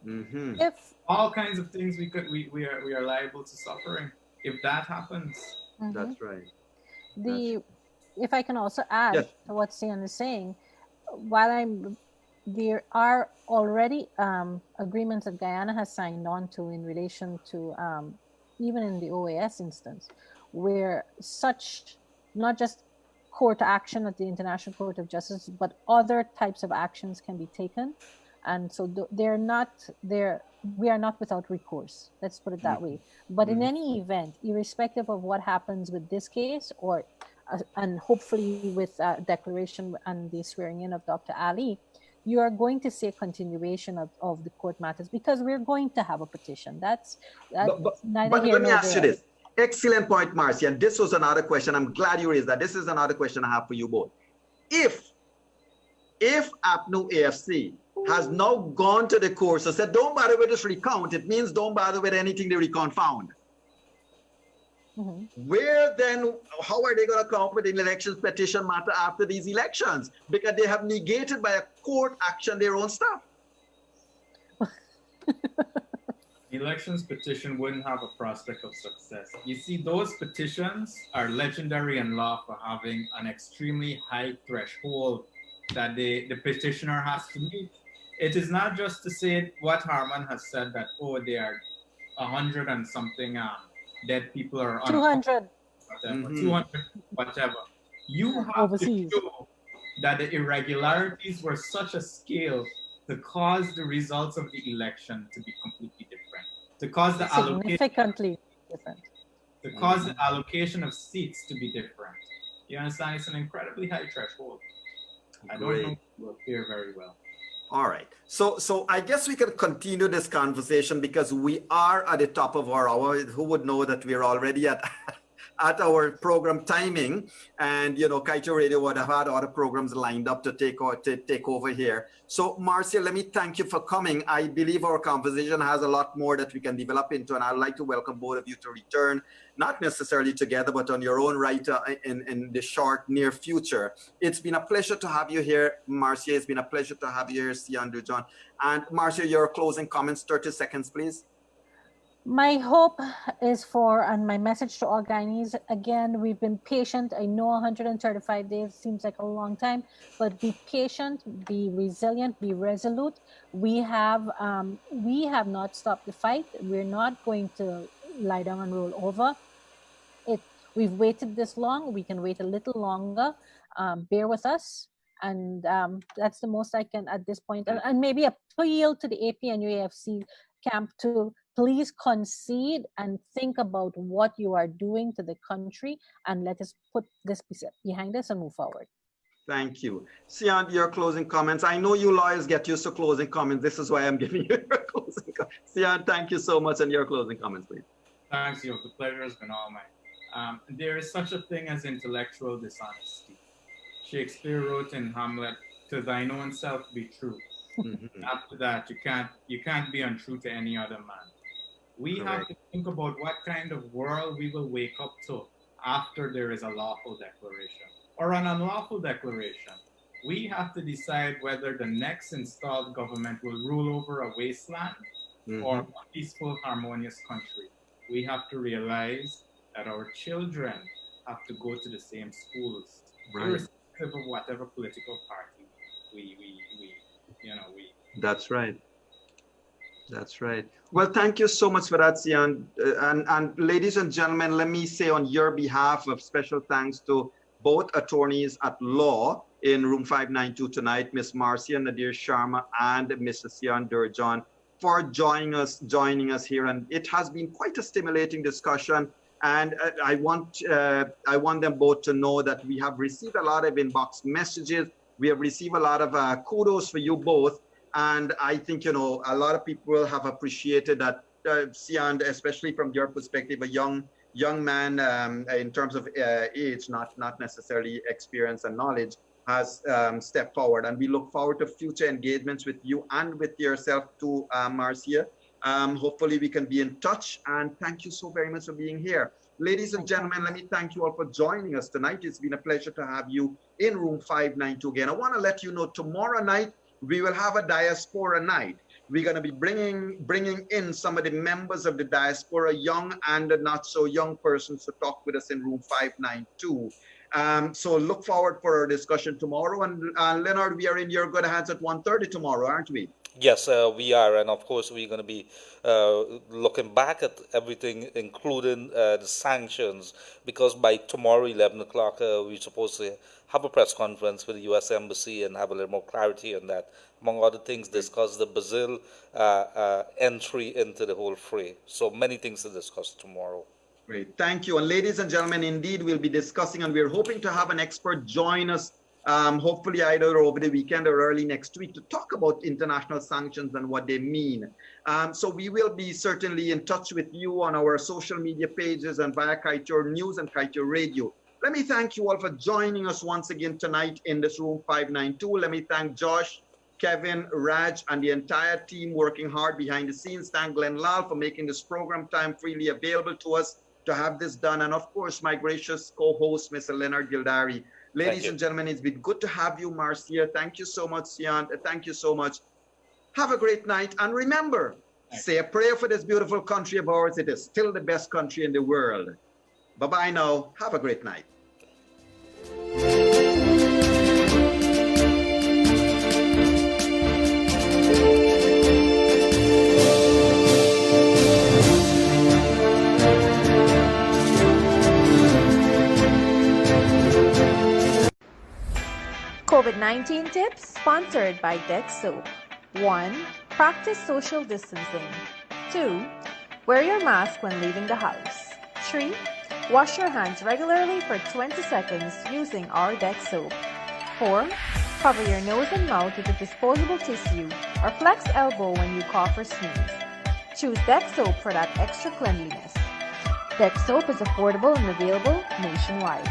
Speaker 4: Mm-hmm.
Speaker 5: If all kinds of things we are liable to suffering if that happens.
Speaker 1: Mm-hmm.
Speaker 4: That's right.
Speaker 1: If I can also add to what Siand is saying, there are already agreements that Guyana has signed on to in relation to even in the OAS instance, where such not just court action at the International Court of Justice, but other types of actions can be taken, and so we are not without recourse. Let's put it that way. But in any event, irrespective of what happens with this case, or and hopefully with declaration and the swearing in of Dr. Ali, you are going to see a continuation of the court matters, because we're going to have a petition. That's neither here nor there.
Speaker 4: But let me ask you this. Excellent point, Marcia. And this was another question. I'm glad you raised that. This is another question I have for you both. If APNO AFC has now gone to the courts and said, don't bother with this recount, it means don't bother with anything the recount found. Where then, how are they going to come up with an elections petition matter after these elections? Because they have negated by a court action their own stuff.
Speaker 5: The elections petition wouldn't have a prospect of success. You see, those petitions are legendary in law for having an extremely high threshold that the petitioner has to meet. It is not just to say what Harman has said, that, oh, there are 100 and something dead people or
Speaker 1: 200,
Speaker 5: whatever, 200, whatever. You have to show that the irregularities were such a scale to cause the results of the election to be completely different, to cause the
Speaker 1: significantly different,
Speaker 5: to cause the allocation of seats to be different. You understand? It's an incredibly high threshold. I don't know if you will hear very well.
Speaker 4: All right. So I guess we can continue this conversation because we are at the top of our hour. Who would know that we're already at our program timing, and Kaito Radio would have had other programs lined up to take over here. So Marcia, let me thank you for coming. I believe our conversation has a lot more that we can develop into, and I'd like to welcome both of you to return, not necessarily together, but on your own right in the short near future. It's been a pleasure to have you here, Marcia. It's been a pleasure to have you here, Siand, Dhurjon. And Marcia, your closing comments, 30 seconds, please.
Speaker 1: My hope is and my message to all Guyanese, again, we've been patient. I know 135 days seems like a long time, but be patient, be resilient, be resolute. We have not stopped the fight. We're not going to lie down and roll over. We've waited this long. We can wait a little longer. Bear with us. And that's the most I can at this point. And maybe appeal to the AP and UAFC camp to please concede and think about what you are doing to the country, and let us put this behind us and move forward.
Speaker 4: Thank you. Siand, your closing comments. I know you lawyers get used to closing comments. This is why I'm giving you your closing comments. Siand, thank you so much, and your closing comments, please.
Speaker 5: Thanks, Yog. The pleasure has been all mine. There is such a thing as intellectual dishonesty. Shakespeare wrote in Hamlet, "To thine own self be true." After that, you can't be untrue to any other man. We have to think about what kind of world we will wake up to after there is a lawful declaration or an unlawful declaration. We have to decide whether the next installed government will rule over a wasteland or a peaceful, harmonious country. We have to realize that our children have to go to the same schools, irrespective of whatever political party we.
Speaker 4: That's right. That's right. Well, thank you so much for that, Siand. And ladies and gentlemen, let me say on your behalf of special thanks to both attorneys at law in room 592 tonight, Ms. Marcia Nadir-Sharma and Mr. Siand Dhurjon, for joining us here. And it has been quite a stimulating discussion. And I want them both to know that we have received a lot of inbox messages. We have received a lot of kudos for you both. And I think, a lot of people have appreciated that, Siand, especially from your perspective, a young man in terms of age, not necessarily experience and knowledge, has stepped forward. And we look forward to future engagements with you and with yourself too, Marcia. Hopefully we can be in touch. And thank you so very much for being here. Ladies and gentlemen, let me thank you all for joining us tonight. It's been a pleasure to have you in room 592 again. I want to let you know tomorrow night, we will have a diaspora night. We're going to be bringing in some of the members of the diaspora, young and not so young persons, to talk with us in room 592. So look forward for our discussion tomorrow. And Leonard, we are in your good hands at 1:30 tomorrow, aren't we?
Speaker 7: Yes, we are, and of course we're going to be looking back at everything, including the sanctions, because by tomorrow 11 o'clock we're supposed to have a press conference with the U.S. Embassy and have a little more clarity on that. Among other things, discuss the Brazil entry into the whole fray. So many things to discuss tomorrow.
Speaker 4: Great, thank you. And ladies and gentlemen, indeed, we'll be discussing, and we're hoping to have an expert join us hopefully either over the weekend or early next week to talk about international sanctions and what they mean. So we will be certainly in touch with you on our social media pages and via Kaitor News and Kaitor Radio. Let me thank you all for joining us once again tonight in this room 592. Let me thank Josh, Kevin, Raj, and the entire team working hard behind the scenes. Thank Glenn Lal for making this program time freely available to us to have this done. And of course, my gracious co-host, Mr. Leonard Gildarie. Ladies and gentlemen, it's been good to have you, Marcia. Thank you so much, Siand. Thank you so much. Have a great night. And remember, say a prayer for this beautiful country of ours. It is still the best country in the world. Bye-bye now. Have a great night.
Speaker 2: COVID-19 tips sponsored by GECOM. 1. Practice social distancing. 2. Wear your mask when leaving the house. 3. Wash your hands regularly for 20 seconds using our GECOM. 4. Cover your nose and mouth with a disposable tissue or flex elbow when you cough or sneeze. Choose GECOM for that extra cleanliness. GECOM is affordable and available nationwide.